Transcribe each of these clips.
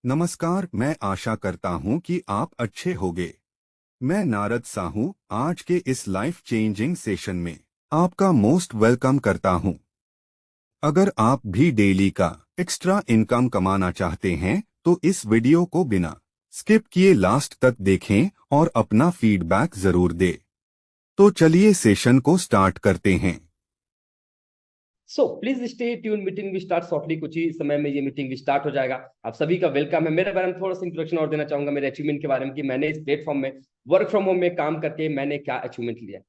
नमस्कार, मैं आशा करता हूँ कि आप अच्छे होंगे। मैं नारद साहू आज के इस लाइफ चेंजिंग सेशन में आपका मोस्ट वेलकम करता हूँ। अगर आप भी डेली का एक्स्ट्रा इनकम कमाना चाहते हैं तो इस वीडियो को बिना स्किप किए लास्ट तक देखें और अपना फीडबैक जरूर दें। तो चलिए सेशन को स्टार्ट करते हैं। Please stay tune. मीटिंग भी स्टार्ट शॉर्टली, कुछ ही समय में ये मीटिंग भी स्टार्ट हो जाएगा। आप सभी का वेलकम है। मेरे बारे में थोड़ा सा इंट्रोडक्शन और देना चाहूंगा, मेरे अचीवमेंट के बारे में कि मैंने इस प्लेटफॉर्म में वर्क फ्रॉम होम में काम करके मैंने क्या अचीवमेंट लिया।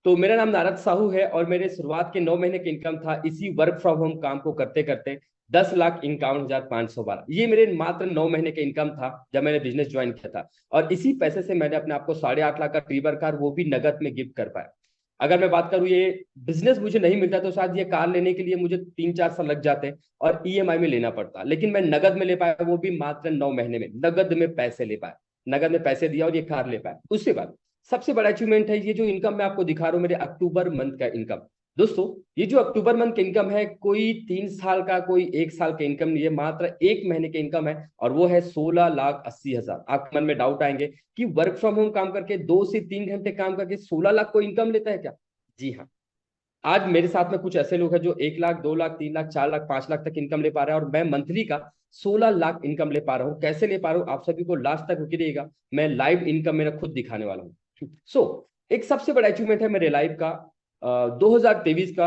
तो मेरा नाम नारद साहू है और मेरे शुरुआत के 9 महीने का इनकम था इसी वर्क फ्रॉम होम काम को करते करते 10,51,512। ये मेरे मात्र 9 महीने का इनकम था जब मैंने बिजनेस ज्वाइन किया था। और इसी पैसे से मैंने अपने आप को 8.5 लाख का ट्रीवर कार, वो भी नगद में गिफ्ट कर पाया। अगर मैं बात करूं, ये बिजनेस मुझे नहीं मिलता तो शायद ये कार लेने के लिए मुझे 3-4 साल लग जाते और ईएमआई में लेना पड़ता, लेकिन मैं नगद में ले पाया, वो भी मात्र 9 महीने में नगद में पैसे ले पाया। नगद में पैसे दिया और ये कार ले पाया। उसके बाद सबसे बड़ा अचीवमेंट है ये जो इनकम मैं आपको दिखा रहा हूं, मेरे अक्टूबर मंथ का इनकम। दोस्तों, ये जो अक्टूबर मंथ का इनकम है, कोई 3 साल का, कोई 1 साल का इनकम नहीं है, मात्र 1 महीने का इनकम है और वो है 16,80,000। आपके मन में डाउट आएंगे कि वर्क फ्रॉम होम काम करके 2 से 3 घंटे काम करके 16 लाख को इनकम लेता है क्या? जी हाँ। आज मेरे साथ में कुछ ऐसे लोग हैं जो 1 लाख, 2 लाख, 3 लाख, 4 लाख, 5 लाख तक इनकम ले पा रहे हैं और मैं मंथली का 16 लाख इनकम ले पा रहा हूँ। कैसे ले पा रहा हूँ, आप सभी को लास्ट तक रुकी रहिएगा, मैं लाइव इनकम मेरा खुद दिखाने वाला हूँ। एक सबसे बड़ा अचीवमेंट है मेरे लाइफ का, 2023 का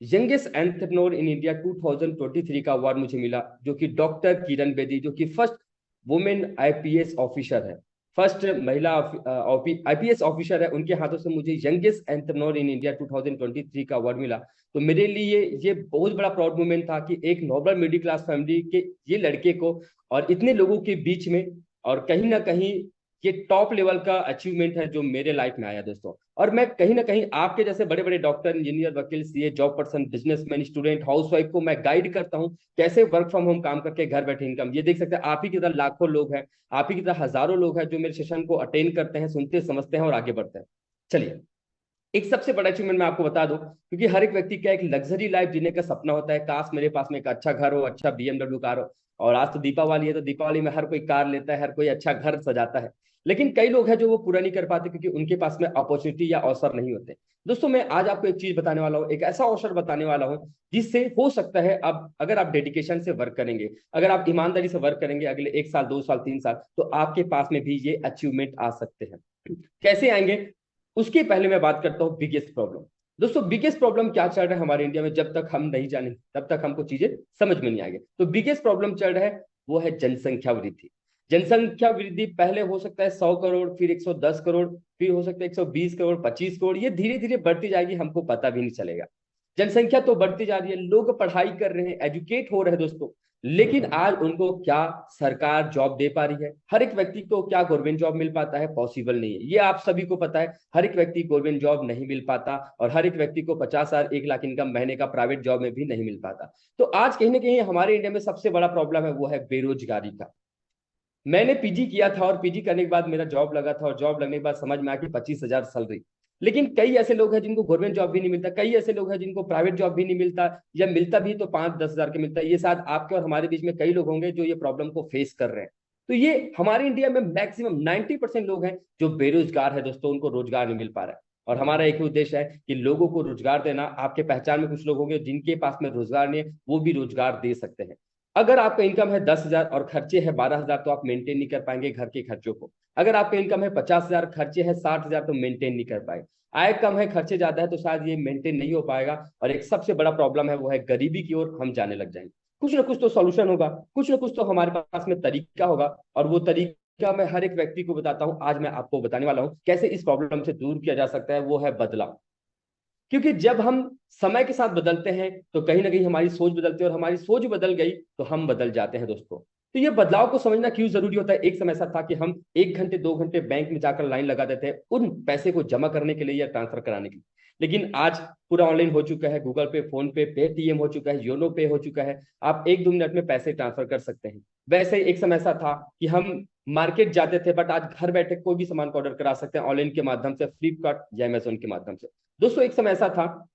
यंगेस्ट एंटरप्रेन्योर इन इंडिया 2023 का अवार्ड मुझे मिला, जो कि डॉक्टर किरण बेदी, जो कि फर्स्ट वुमेन आईपीएस ऑफिसर है, फर्स्ट महिला आईपीएस ऑफिसर है, उनके हाथों से मुझे यंगेस्ट एंटरप्रेन्योर इन इंडिया 2023 का अवार्ड मिला। तो मेरे लिए ये बहुत बड़ा प्राउड मोमेंट था कि एक नॉर्मल मिडिल क्लास फैमिली के ये लड़के को और इतने लोगों के बीच में, और कहीं ना कहीं ये टॉप लेवल का अचीवमेंट है जो मेरे लाइफ में आया दोस्तों। और मैं कहीं ना कहीं आपके जैसे बड़े बड़े डॉक्टर, इंजीनियर, वकील, CA, job person, businessman, student, housewife को मैं गाइड करता हूं कैसे वर्क फ्रॉम होम काम करके घर बैठे इनकम। ये देख सकते हैं, आप ही की तरह लाखों लोग हैं, आप ही की तरह हजारों लोग हैं जो मेरे सेशन को अटेंड करते हैं, सुनते, समझते हैं और आगे बढ़ते हैं। चलिए, एक सबसे बड़ा अचीवमेंट मैं आपको बता दूं, क्योंकि हर एक व्यक्ति का एक लग्जरी लाइफ जीने का सपना होता है, काश मेरे पास में एक अच्छा घर हो, अच्छा बीएमडब्ल्यू कार हो। और आज तो दीपावली है, तो दीपावली में हर कोई कार लेता है, हर कोई अच्छा घर सजाता है। लेकिन कई लोग हैं जो वो पूरा नहीं कर पाते क्योंकि उनके पास में अपॉर्चुनिटी या अवसर नहीं होते। दोस्तों, मैं आज आपको एक चीज बताने वाला हूँ, एक ऐसा अवसर बताने वाला हूँ जिससे हो सकता है अब अगर आप डेडिकेशन से वर्क करेंगे, अगर आप ईमानदारी से वर्क करेंगे, अगले 1 साल, 2 साल, 3 साल, तो आपके पास में भी ये अचीवमेंट आ सकते हैं। कैसे आएंगे, उसके पहले मैं बात करता हूं बिगेस्ट प्रॉब्लम। दोस्तों, बिगेस्ट प्रॉब्लम क्या चल रहा है हमारे इंडिया में, जब तक हम नहीं जाने तब तक हमको चीजें समझ में नहीं आएंगे। तो बिगेस्ट प्रॉब्लम चल रहा है वो है जनसंख्या वृद्धि। जनसंख्या वृद्धि पहले हो सकता है 100 करोड़, फिर 110 करोड़, फिर हो सकता है 120 करोड़, 25 करोड़, ये धीरे धीरे बढ़ती जाएगी, हमको पता भी नहीं चलेगा। जनसंख्या तो बढ़ती जा रही है, लोग पढ़ाई कर रहे हैं, एजुकेट हो रहे हैं दोस्तों, लेकिन आज उनको क्या सरकार जॉब दे पा रही है? हर एक व्यक्ति को क्या गवर्नमेंट जॉब मिल पाता है? पॉसिबल नहीं है, ये आप सभी को पता है। हर एक व्यक्ति गवर्नमेंट जॉब नहीं मिल पाता और हर एक व्यक्ति को 50,000, 1 लाख इनकम महीने का प्राइवेट जॉब में भी नहीं मिल पाता। तो आज कहीं ना कहीं हमारे इंडिया में सबसे बड़ा प्रॉब्लम है वो है बेरोजगारी का। मैंने पीजी किया था और पीजी करने के बाद मेरा जॉब लगा था और जॉब लगने के बाद समझ में आया कि 25,000 सैलरी। लेकिन कई ऐसे लोग हैं जिनको गवर्नमेंट जॉब भी नहीं मिलता, कई ऐसे लोग हैं जिनको प्राइवेट जॉब भी नहीं मिलता, या मिलता भी तो 5-10 हजार के मिलता है। ये शायद आपके और हमारे बीच में कई लोग होंगे जो ये प्रॉब्लम को फेस कर रहे हैं। तो ये हमारे इंडिया में मैक्सिमम 90% लोग हैं जो बेरोजगार है दोस्तों, उनको रोजगार नहीं मिल पा रहा है। और हमारा एक ही उद्देश्य है कि लोगों को रोजगार देना। आपके पहचान में कुछ लोग होंगे जिनके पास में रोजगार नहीं है, वो भी रोजगार दे सकते हैं। अगर आपका इनकम है 10,000 और खर्चे है 12,000, तो आप मेंटेन नहीं कर पाएंगे घर के खर्चों को। अगर आपका इनकम है 50,000, खर्चे है 60,000, तो मेंटेन नहीं कर पाएंगे। आय कम है, खर्चे ज्यादा है, तो शायद ये मेंटेन नहीं हो पाएगा। और एक सबसे बड़ा प्रॉब्लम है वो है गरीबी की ओर हम जाने लग जाएंगे। कुछ ना कुछ तो सॉल्यूशन होगा, कुछ ना कुछ तो हमारे पास में तरीका होगा, और वो तरीका मैं हर एक व्यक्ति को बताता हूं। आज मैं आपको बताने वाला हूं कैसे इस प्रॉब्लम से दूर किया जा सकता है, वो है बदलाव। क्योंकि जब हम समय के साथ बदलते हैं तो कहीं ना कहीं हमारी सोच बदलती है, और हमारी सोच बदल गई तो हम बदल जाते हैं दोस्तों। तो ये बदलाव को समझना क्यों जरूरी होता है? एक समय ऐसा था कि हम 1 घंटे 2 घंटे बैंक में जाकर लाइन लगा देते हैं उन पैसे को जमा करने के लिए या ट्रांसफर कराने के लिए। लेकिन आज पूरा ऑनलाइन हो चुका है, गूगल पे, फोन पे, पेटीएम हो चुका है, योनो पे हो चुका है, आप 1-2 मिनट में पैसे ट्रांसफर कर सकते हैं। वैसे एक समय ऐसा था कि हम मार्केट जाते थे, बट आज घर बैठे कोई भी सामान को ऑर्डर करा सकते हैं ऑनलाइन के माध्यम से, फ्लिपकार्ट या अमेजोन के माध्यम से। दोस्तों, एक समय ऐसा था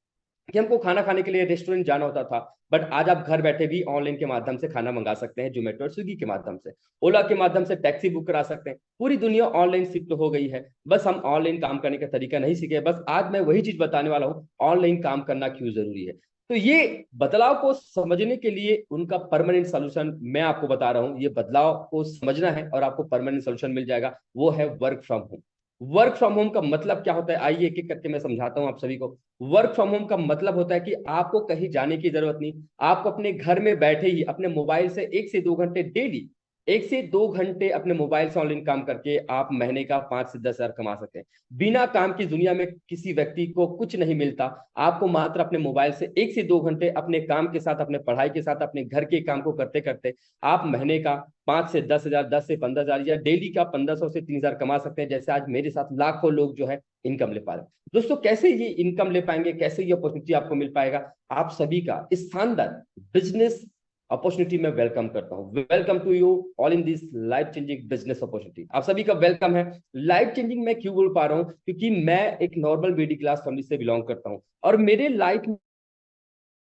कि हमको खाना खाने के लिए रेस्टोरेंट जाना होता था, बट आज आप घर बैठे भी ऑनलाइन के माध्यम से खाना मंगा सकते हैं, जोमेटो और स्विगी के माध्यम से, ओला के माध्यम से टैक्सी बुक करा सकते हैं। पूरी दुनिया ऑनलाइन शिफ्ट हो गई है, बस हम ऑनलाइन काम करने का तरीका नहीं सीखे। बस आज मैं वही चीज बताने वाला हूँ, ऑनलाइन काम करना क्यों जरूरी है। तो ये बदलाव को समझने के लिए उनका परमानेंट सोल्यूशन मैं आपको बता रहा हूँ। ये बदलाव को समझना है और आपको परमानेंट सोल्यूशन मिल जाएगा, वो है work from home. Work from home का मतलब क्या होता है, आइए एक एक करके मैं समझाता हूं आप सभी को। वर्क फ्रॉम होम का मतलब होता है कि आपको कहीं जाने की जरूरत नहीं, आपको अपने घर में बैठे ही अपने मोबाइल से 1 से 2 घंटे डेली, 1 से 2 घंटे अपने मोबाइल से ऑनलाइन काम करके आप महीने का 5 से 10 हजार कमा सकते हैं। बिना काम की दुनिया में किसी व्यक्ति को कुछ नहीं मिलता। आपको मात्र अपने मोबाइल से 1 से 2 घंटे अपने काम के साथ, अपने पढ़ाई के साथ, अपने घर के काम को करते करते आप महीने का 5 से 10 हजार, 10 से 15 हजार या डेली का 1500 से 3000 कमा सकते हैं। जैसे आज मेरे साथ लाखों लोग जो है इनकम ले पा रहे हैं। दोस्तों कैसे ये इनकम ले पाएंगे, कैसे ये अपॉर्चुनिटी आपको मिल पाएगा, आप सभी का इस शानदार बिजनेस अपॉर्चुनिटी में वेलकम करता हूं। Welcome to you all in this life changing business opportunity. आप सभी का वेलकम है। लाइफ चेंजिंग मैं क्यों बोल पा रहा हूं, क्योंकि मैं एक नॉर्मल मिडिल क्लास फैमिली से बिलोंग करता हूं और मेरे लाइफ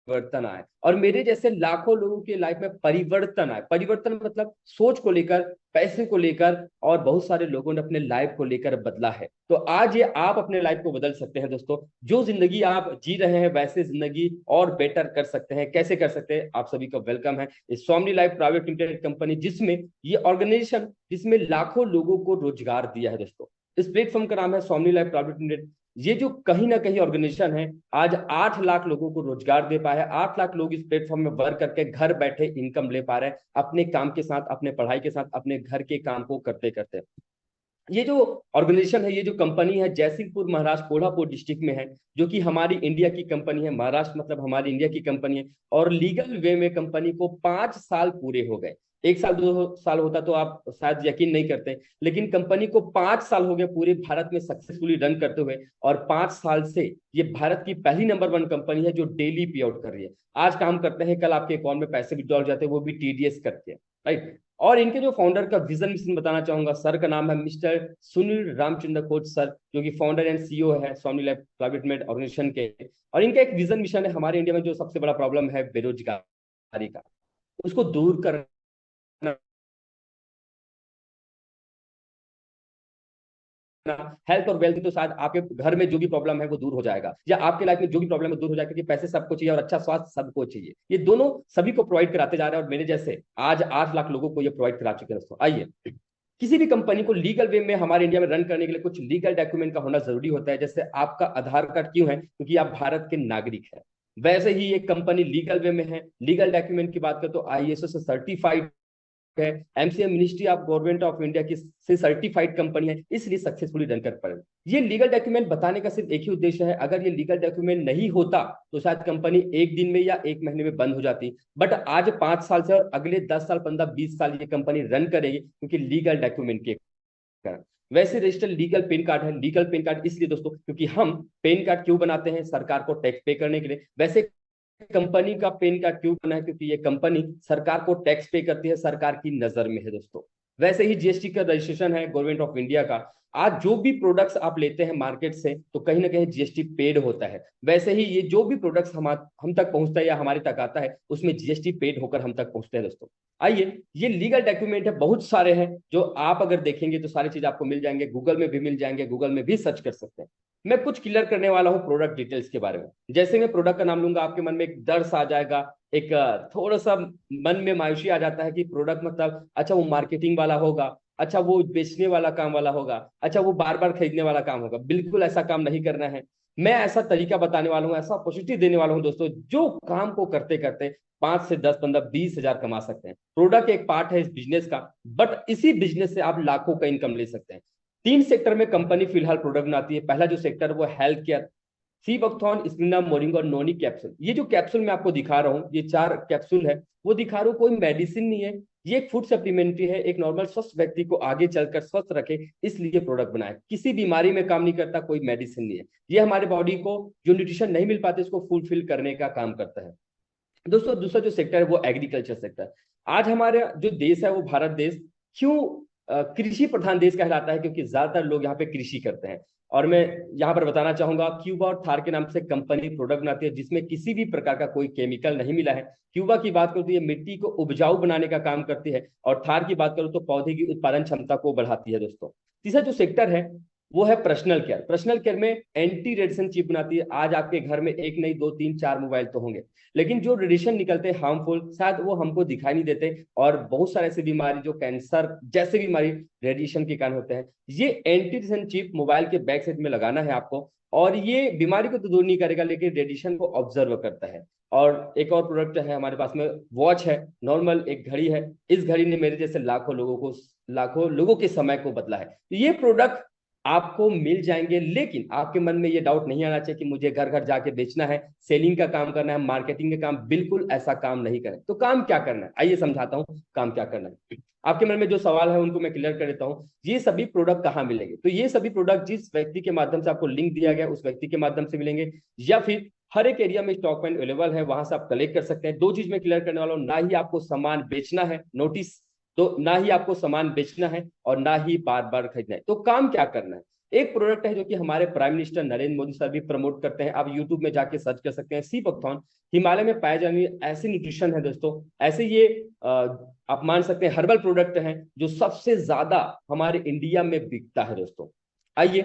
परिवर्तन आए और मेरे जैसे लाखों लोगों की लाइफ में परिवर्तन आए। परिवर्तन मतलब सोच को लेकर, पैसे को लेकर, और बहुत सारे लोगों ने अपने लाइफ को लेकर बदला है। तो आज ये आप अपने लाइफ को बदल सकते हैं दोस्तों। जो जिंदगी आप जी रहे हैं वैसे जिंदगी और बेटर कर सकते हैं। कैसे कर सकते हैं, आप सभी का वेलकम है इस Somani life private limited company, जिसमें ये ऑर्गेनाइजेशन जिसमें लाखों लोगों को रोजगार दिया है दोस्तों। इस प्लेटफॉर्म का नाम है सोमनी लाइफ प्राइवेट लिमिटेड। ये जो कहीं ना कहीं ऑर्गेनाइजेशन है आज 8 लाख लोगों को रोजगार दे पाया है। 8 लाख लोग इस प्लेटफॉर्म में वर्क करके घर बैठे इनकम ले पा रहे हैं, अपने काम के साथ, अपने पढ़ाई के साथ, अपने घर के काम को करते करते। ये जो ऑर्गेनाइजेशन है, ये जो कंपनी है, जयसिंहपुर महाराष्ट्र कोल्हापुर डिस्ट्रिक्ट में है, जो कि हमारी इंडिया की कंपनी है। महाराष्ट्र मतलब हमारी इंडिया की कंपनी है और लीगल वे में कंपनी को 5 साल पूरे हो गए। 1 साल 2 साल होता तो आप शायद यकीन नहीं करते, लेकिन कंपनी को 5 साल हो गए पूरे भारत में सक्सेसफुली रन करते हुए। और 5 साल से ये भारत की पहली नंबर 1 कंपनी है जो डेली पे आउट कर रही है। आज काम करते हैं, कल आपके अकाउंट में पैसे विड्रॉल जाते हैं, वो भी टीडीएस करके, राइट। और इनके जो फाउंडर का विजन मिशन बताना चाहूंगा, सर का नाम है मिस्टर सुनील रामचंद्र कोच सर, जो कि फाउंडर एंड सीईओ है Somani life private limited organisation के। और इनका एक विजन मिशन है, हमारे इंडिया में जो सबसे बड़ा प्रॉब्लम है बेरोजगारी का, उसको दूर करना। हेल्थ और वेल्थ तो शायद आपके घर में जो भी प्रॉब्लम है वो दूर हो जाएगा, या आपके लाइफ में जो भी प्रॉब्लम है दूर हो जाएगा, क्योंकि पैसे सबको चाहिए और अच्छा स्वास्थ्य सबको चाहिए। ये दोनों सभी को प्रोवाइड कराते जा रहे हैं और मेरे जैसे आज 8 लाख लोगों को ये प्रोवाइड करा चुके हैं दोस्तों। आइए, किसी भी कंपनी को लीगल वे में हमारे इंडिया में रन करने के लिए कुछ लीगल डॉक्यूमेंट का होना जरूरी होता है। जैसे आपका आधार कार्ड क्यों है, क्योंकि आप भारत के नागरिक हैं। वैसे ही एक कंपनी लीगल वे में है। लीगल डॉक्यूमेंट की बात करें तो आईएसओ से सर्टिफाइड है, MCA ministry of government of India की से सर्टिफाइड कंपनी है, इसलिए सक्सेसफुली रन कर पाए। ये लीगल डॉक्यूमेंट बताने का सिर्फ एक ही उद्देश्य है, अगर ये लीगल डॉक्यूमेंट नहीं होता तो शायद कंपनी एक दिन में या एक महीने में बंद हो जाती। बट आज 5 साल से और अगले 10 साल 15 20 साल ये कंपनी रन करेगी, क्योंकि लीगल डॉक्यूमेंट के कारण। वैसे रजिस्टर्ड लीगल पेन कार्ड है। लीगल पेन कार्ड इसलिए दोस्तों क्योंकि हम पेन कार्ड क्यों बनाते हैं, सरकार को टैक्स पे करने के लिए। वैसे कंपनी का पेन कार्ड क्यों बना है, क्योंकि ये कंपनी सरकार को टैक्स पे करती है, सरकार की नजर में है दोस्तों। वैसे ही जीएसटी का रजिस्ट्रेशन है गवर्नमेंट ऑफ इंडिया का। आज जो भी प्रोडक्ट्स आप लेते हैं मार्केट से तो कहीं ना कहीं जीएसटी पेड होता है। वैसे ही ये जो भी प्रोडक्ट्स हम तक पहुंचता है या हमारे तक आता है उसमें जीएसटी पेड होकर हम तक पहुंचते हैं दोस्तों। आइए, ये लीगल डॉक्यूमेंट है, बहुत सारे हैं जो आप अगर देखेंगे तो सारी चीज आपको मिल जाएंगे, गूगल में भी मिल जाएंगे, गूगल में भी सर्च कर सकते हैं। मैं कुछ क्लियर करने वाला हूँ प्रोडक्ट डिटेल्स के बारे में। जैसे मैं प्रोडक्ट का नाम लूंगा आपके मन में एक डर सा आ जाएगा, एक थोड़ा सा मन में मायूसी आ जाता है कि प्रोडक्ट मतलब अच्छा वो मार्केटिंग वाला होगा, अच्छा वो बेचने वाला काम वाला होगा, अच्छा वो बार बार खरीदने वाला काम होगा। बिल्कुल ऐसा काम नहीं करना है। मैं ऐसा तरीका बताने वाला हूँ, ऐसा अपॉर्चुनिटी देने वाला हूँ दोस्तों, जो काम को करते करते 5 से 10 15 20 हजार कमा सकते हैं। प्रोडक्ट एक पार्ट है इस बिजनेस का, बट इसी बिजनेस से आप लाखों का इनकम ले सकते हैं। 3 सेक्टर में कंपनी फिलहाल प्रोडक्ट बनाती है। पहला जो सेक्टर वो हेल्थ केयर, सीबकथॉर्न, स्पिना, मोरिंगा और नोनी कैप्सूल। ये जो कैप्सूल मैं आपको दिखा रहा हूँ, ये 4 कैप्सूल है, वो दिखा रहा हूँ, कोई मेडिसिन नहीं है। ये एक फूड सप्लीमेंट्री है, एक नॉर्मल स्वस्थ व्यक्ति को आगे चलकर स्वस्थ रखे इसलिए प्रोडक्ट बनाया। किसी बीमारी में काम नहीं करता, कोई मेडिसिन नहीं है। ये हमारे बॉडी को जो न्यूट्रिशन नहीं मिल पाते इसको फुलफिल करने का काम करता है दोस्तों। दूसरा जो सेक्टर है वो एग्रीकल्चर सेक्टर। आज हमारे जो देश है वो भारत देश क्यों कृषि प्रधान देश कहलाता है, क्योंकि ज्यादातर लोग यहाँ पे कृषि करते हैं। और मैं यहाँ पर बताना चाहूंगा, क्यूबा और थार के नाम से कंपनी प्रोडक्ट बनाती है जिसमें किसी भी प्रकार का कोई केमिकल नहीं मिला है। क्यूबा की बात करूँ तो ये मिट्टी को उपजाऊ बनाने का काम करती है, और थार की बात करूँ तो पौधे की उत्पादन क्षमता को बढ़ाती है दोस्तों। तीसरा जो सेक्टर है वो है पर्सनल केयर। पर्सनल केयर में एंटी रेडिएशन चिप बनाती है। आज आपके घर में एक नहीं, दो, तीन, चार मोबाइल तो होंगे, लेकिन जो रेडिएशन निकलते हैं हार्मफुल, शायद वो हमको दिखाई नहीं देते, और बहुत सारे ऐसी बीमारी जो कैंसर जैसे बीमारी रेडिएशन के कारण होते हैं। ये एंटी रेडिएशन चिप मोबाइल के बैक साइड में लगाना है आपको, और ये बीमारी को तो दूर नहीं करेगा, लेकिन रेडिएशन को ऑब्जर्व करता है। और एक और प्रोडक्ट है हमारे पास में, वॉच है, नॉर्मल एक घड़ी है। इस घड़ी ने मेरे जैसे लाखों लोगों के समय को बदला है। ये प्रोडक्ट आपको मिल जाएंगे, लेकिन आपके मन में ये डाउट नहीं आना चाहिए कि मुझे घर घर जाके बेचना है, सेलिंग का काम करना है, मार्केटिंग का काम। बिल्कुल ऐसा काम नहीं करें। तो काम क्या करना है, आइए समझाता हूँ काम क्या करना है। आपके मन में जो सवाल है उनको मैं क्लियर कर देता हूँ। ये सभी प्रोडक्ट कहाँ मिलेंगे? तो ये सभी प्रोडक्ट जिस व्यक्ति के माध्यम से आपको लिंक दिया गया उस व्यक्ति के माध्यम से मिलेंगे, या फिर हर एक एरिया में स्टॉक पॉइंट अवेलेबल है, वहां से आप कलेक्ट कर सकते हैं। दो चीज में क्लियर करने वाला हूँ, ना ही आपको सामान बेचना है, नोटिस, तो ना ही आपको सामान बेचना है और ना ही बार बार खरीदना है। तो काम क्या करना है? एक प्रोडक्ट है जो कि हमारे prime minister Narendra Modi sir भी प्रमोट करते हैं। आप यूट्यूब में जाके सर्च कर सकते हैं, सी पकथॉन। हिमालय में पाए जाने ऐसे न्यूट्रिशन है दोस्तों, ऐसे ये आप मान सकते हैं हर्बल प्रोडक्ट हैं जो सबसे ज्यादा हमारे इंडिया में बिकता है दोस्तों। आइए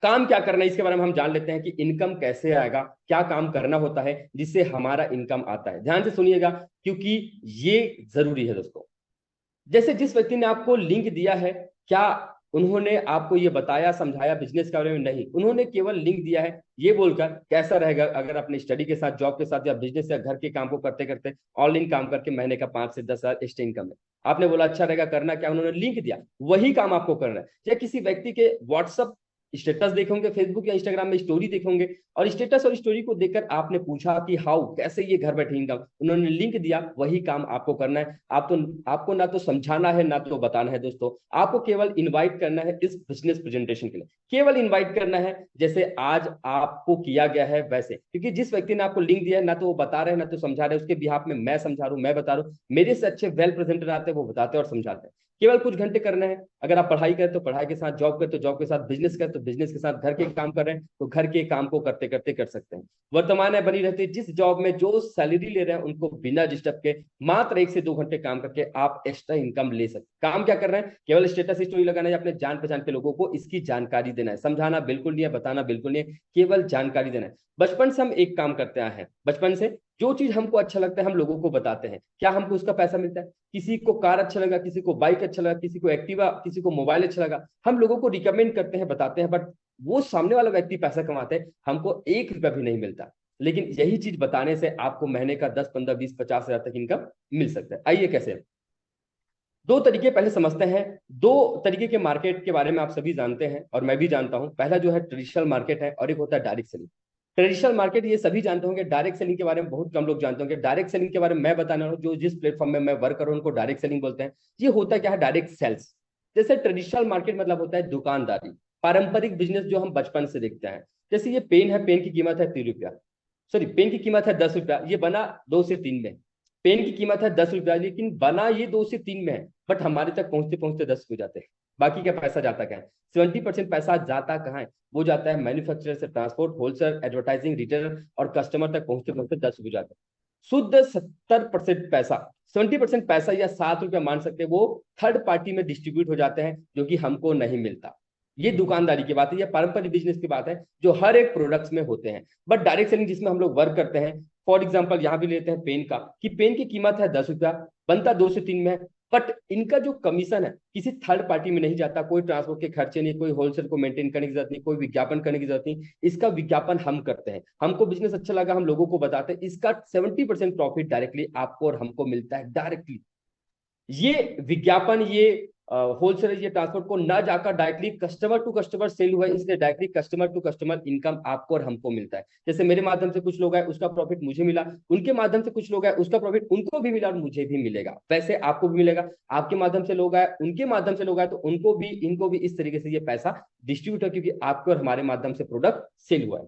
काम क्या करना है इसके बारे में हम जान लेते हैं कि इनकम कैसे आएगा, क्या काम करना होता है जिससे हमारा इनकम आता है। ध्यान से सुनिएगा, क्योंकि ये जरूरी है दोस्तों। जैसे जिस व्यक्ति ने आपको लिंक दिया है, क्या उन्होंने आपको ये बताया, समझाया बिजनेस के बारे में? नहीं, उन्होंने केवल लिंक दिया है ये बोलकर कैसा रहेगा अगर अपने स्टडी के साथ, जॉब के साथ, या बिजनेस या घर के काम को करते करते ऑनलाइन काम करके महीने का 5 से 10 हजार एक्स्ट्रा इनकम है। आपने बोला अच्छा रहेगा, करना क्या? उन्होंने लिंक दिया, वही काम आपको करना है। या किसी व्यक्ति के व्हाट्सअप स्टेटस देखेंगे, फेसबुक या इंस्टाग्राम में स्टोरी देखेंगे, और स्टेटस और स्टोरी को देखकर आपने पूछा कि हाउ, कैसे ये घर बैठे इनकम, उन्होंने लिंक दिया, वही काम आपको करना है। आपको ना तो समझाना है ना तो बताना है दोस्तों, आपको केवल इनवाइट करना है इस बिजनेस प्रेजेंटेशन के लिए, केवल इनवाइट करना है जैसे आज आपको किया गया है वैसे। क्योंकि जिस व्यक्ति ने आपको लिंक दिया है, ना तो वो बता रहे हैं ना तो समझा रहे हैं, उसके बिहाफ में मैं समझा रहा हूं, मैं बता रहा हूं। मेरे से अच्छे वेल प्रेजेंटर आते हैं, वो बताते हैं और समझाते हैं। केवल कुछ घंटे करना है। अगर आप पढ़ाई करें तो पढ़ाई के साथ, जॉब करें तो जॉब के साथ, बिजनेस करें तो बिजनेस के साथ, घर के काम कर रहे हैं तो घर के काम को करते करते कर सकते हैं। वर्तमान में बनी रहती है, जिस जॉब में जो सैलरी ले रहे हैं उनको बिना डिस्टर्ब के मात्र 1 से 2 घंटे काम करके आप एक्स्ट्रा इनकम ले सकते हैं। काम क्या कर रहे हैं? केवल स्टेटस स्टोरी लगाना है, अपने जान पहचान के लोगों को इसकी जानकारी देना है। समझाना बिल्कुल नहीं है, बताना बिल्कुल नहीं है, केवल जानकारी देना है। बचपन से हम एक काम करते आए हैं, बचपन से जो चीज हमको अच्छा लगता है हम लोगों को बताते हैं, क्या हमको उसका पैसा मिलता है? किसी को कार अच्छा लगा, किसी को बाइक अच्छा लगा, किसी को एक्टिवा, किसी को मोबाइल अच्छा लगा, हम लोगों को रिकमेंड करते हैं, बताते हैं, बट वो सामने वाला व्यक्ति पैसा कमाते हैं, हमको 1 रुपया भी नहीं मिलता। लेकिन यही चीज बताने से आपको महीने का 10, 15, 20, 50 हजार तक इनकम मिल सकता है। आइए कैसे? दो तरीके पहले समझते हैं। दो तरीके के मार्केट के बारे में आप सभी जानते हैं और मैं भी जानता हूं। पहला जो है ट्रेडिशनल मार्केट है, और एक होता है डायरेक्ट सेलिंग। ट्रेडिशनल मार्केट ये सभी जानते होंगे, डायरेक्ट सेलिंग के बारे में बहुत कम लोग जानते होंगे। डायरेक्ट सेलिंग के बारे में मैं बताना हूं, जो जिस प्लेटफॉर्म में मैं वर्क कर रहा हूं उनको डायरेक्ट सेलिंग बोलते हैं। ये होता क्या है? Direct sales. जैसे ट्रेडिशनल मार्केट मतलब होता है दुकानदारी, पारंपरिक बिजनेस जो हम बचपन से देखते हैं। जैसे ये पेन है, पेन की कीमत है 3 रुपया, सॉरी पेन की कीमत है 10 रुपया, ये बना 2 से 3 में। पेन की कीमत है 10 रुपया, लेकिन बना ये 2 से 3 में है, बट हमारे तक पहुंचते पहुंचते 10 हो जाते हैं। बाकी का पैसा जाता क्या है? 70% पैसा जाता कहाँ है? वो जाता है मैन्युफैक्चरर से ट्रांसपोर्ट, होलसेल, एडवर्टाइजिंग, रिटेलर, और कस्टमर तक पहुंचते पहुंचते 10 हो जाते हैं। शुद्ध 70% पैसा, 70% पैसा या 7 रुपया मान सकते हैं, वो थर्ड पार्टी में डिस्ट्रीब्यूट हो जाते हैं, जो कि हमको नहीं मिलता। ये दुकानदारी की बात है, ये पारंपरिक बिजनेस की बात है जो हर एक प्रोडक्ट्स में होते हैं। बट डायरेक्ट सेलिंग जिसमें हम लोग वर्क करते हैं, फॉर एग्जांपल यहाँ भी लेते हैं पेन का, कि पेन की कीमत है 10 रुपया, बनता 2 से 3 में है, बट इनका जो कमीशन है किसी थर्ड पार्टी में नहीं जाता। कोई ट्रांसपोर्ट के खर्चे नहीं, कोई होलसेल को मेंटेन करने की जरूरत नहीं, कोई विज्ञापन करने की जरूरत नहीं। इसका विज्ञापन हम करते हैं, हमको बिजनेस अच्छा लगा, हम लोगों को बताते हैं। इसका 70% प्रॉफिट डायरेक्टली आपको और हमको मिलता है डायरेक्टली। ये विज्ञापन, ये होलसेल, ये ट्रांसपोर्ट को ना जाकर directly customer to customer sale हुआ है, इसलिए directly customer to customer income आपको और हमको मिलता है। जैसे मेरे माध्यम से कुछ लोग आए, उसका प्रॉफिट मुझे मिला, उनके माध्यम से कुछ लोग आए, उसका प्रॉफिट उनको भी मिला और मुझे भी मिलेगा। वैसे आपको भी मिलेगा, आपके माध्यम से लोग आए, उनके माध्यम से लोग आए, तो उनको भी, इनको भी इस तरीके से ये पैसा डिस्ट्रीब्यूट है, क्योंकि आपके और हमारे माध्यम से प्रोडक्ट सेल हुआ है।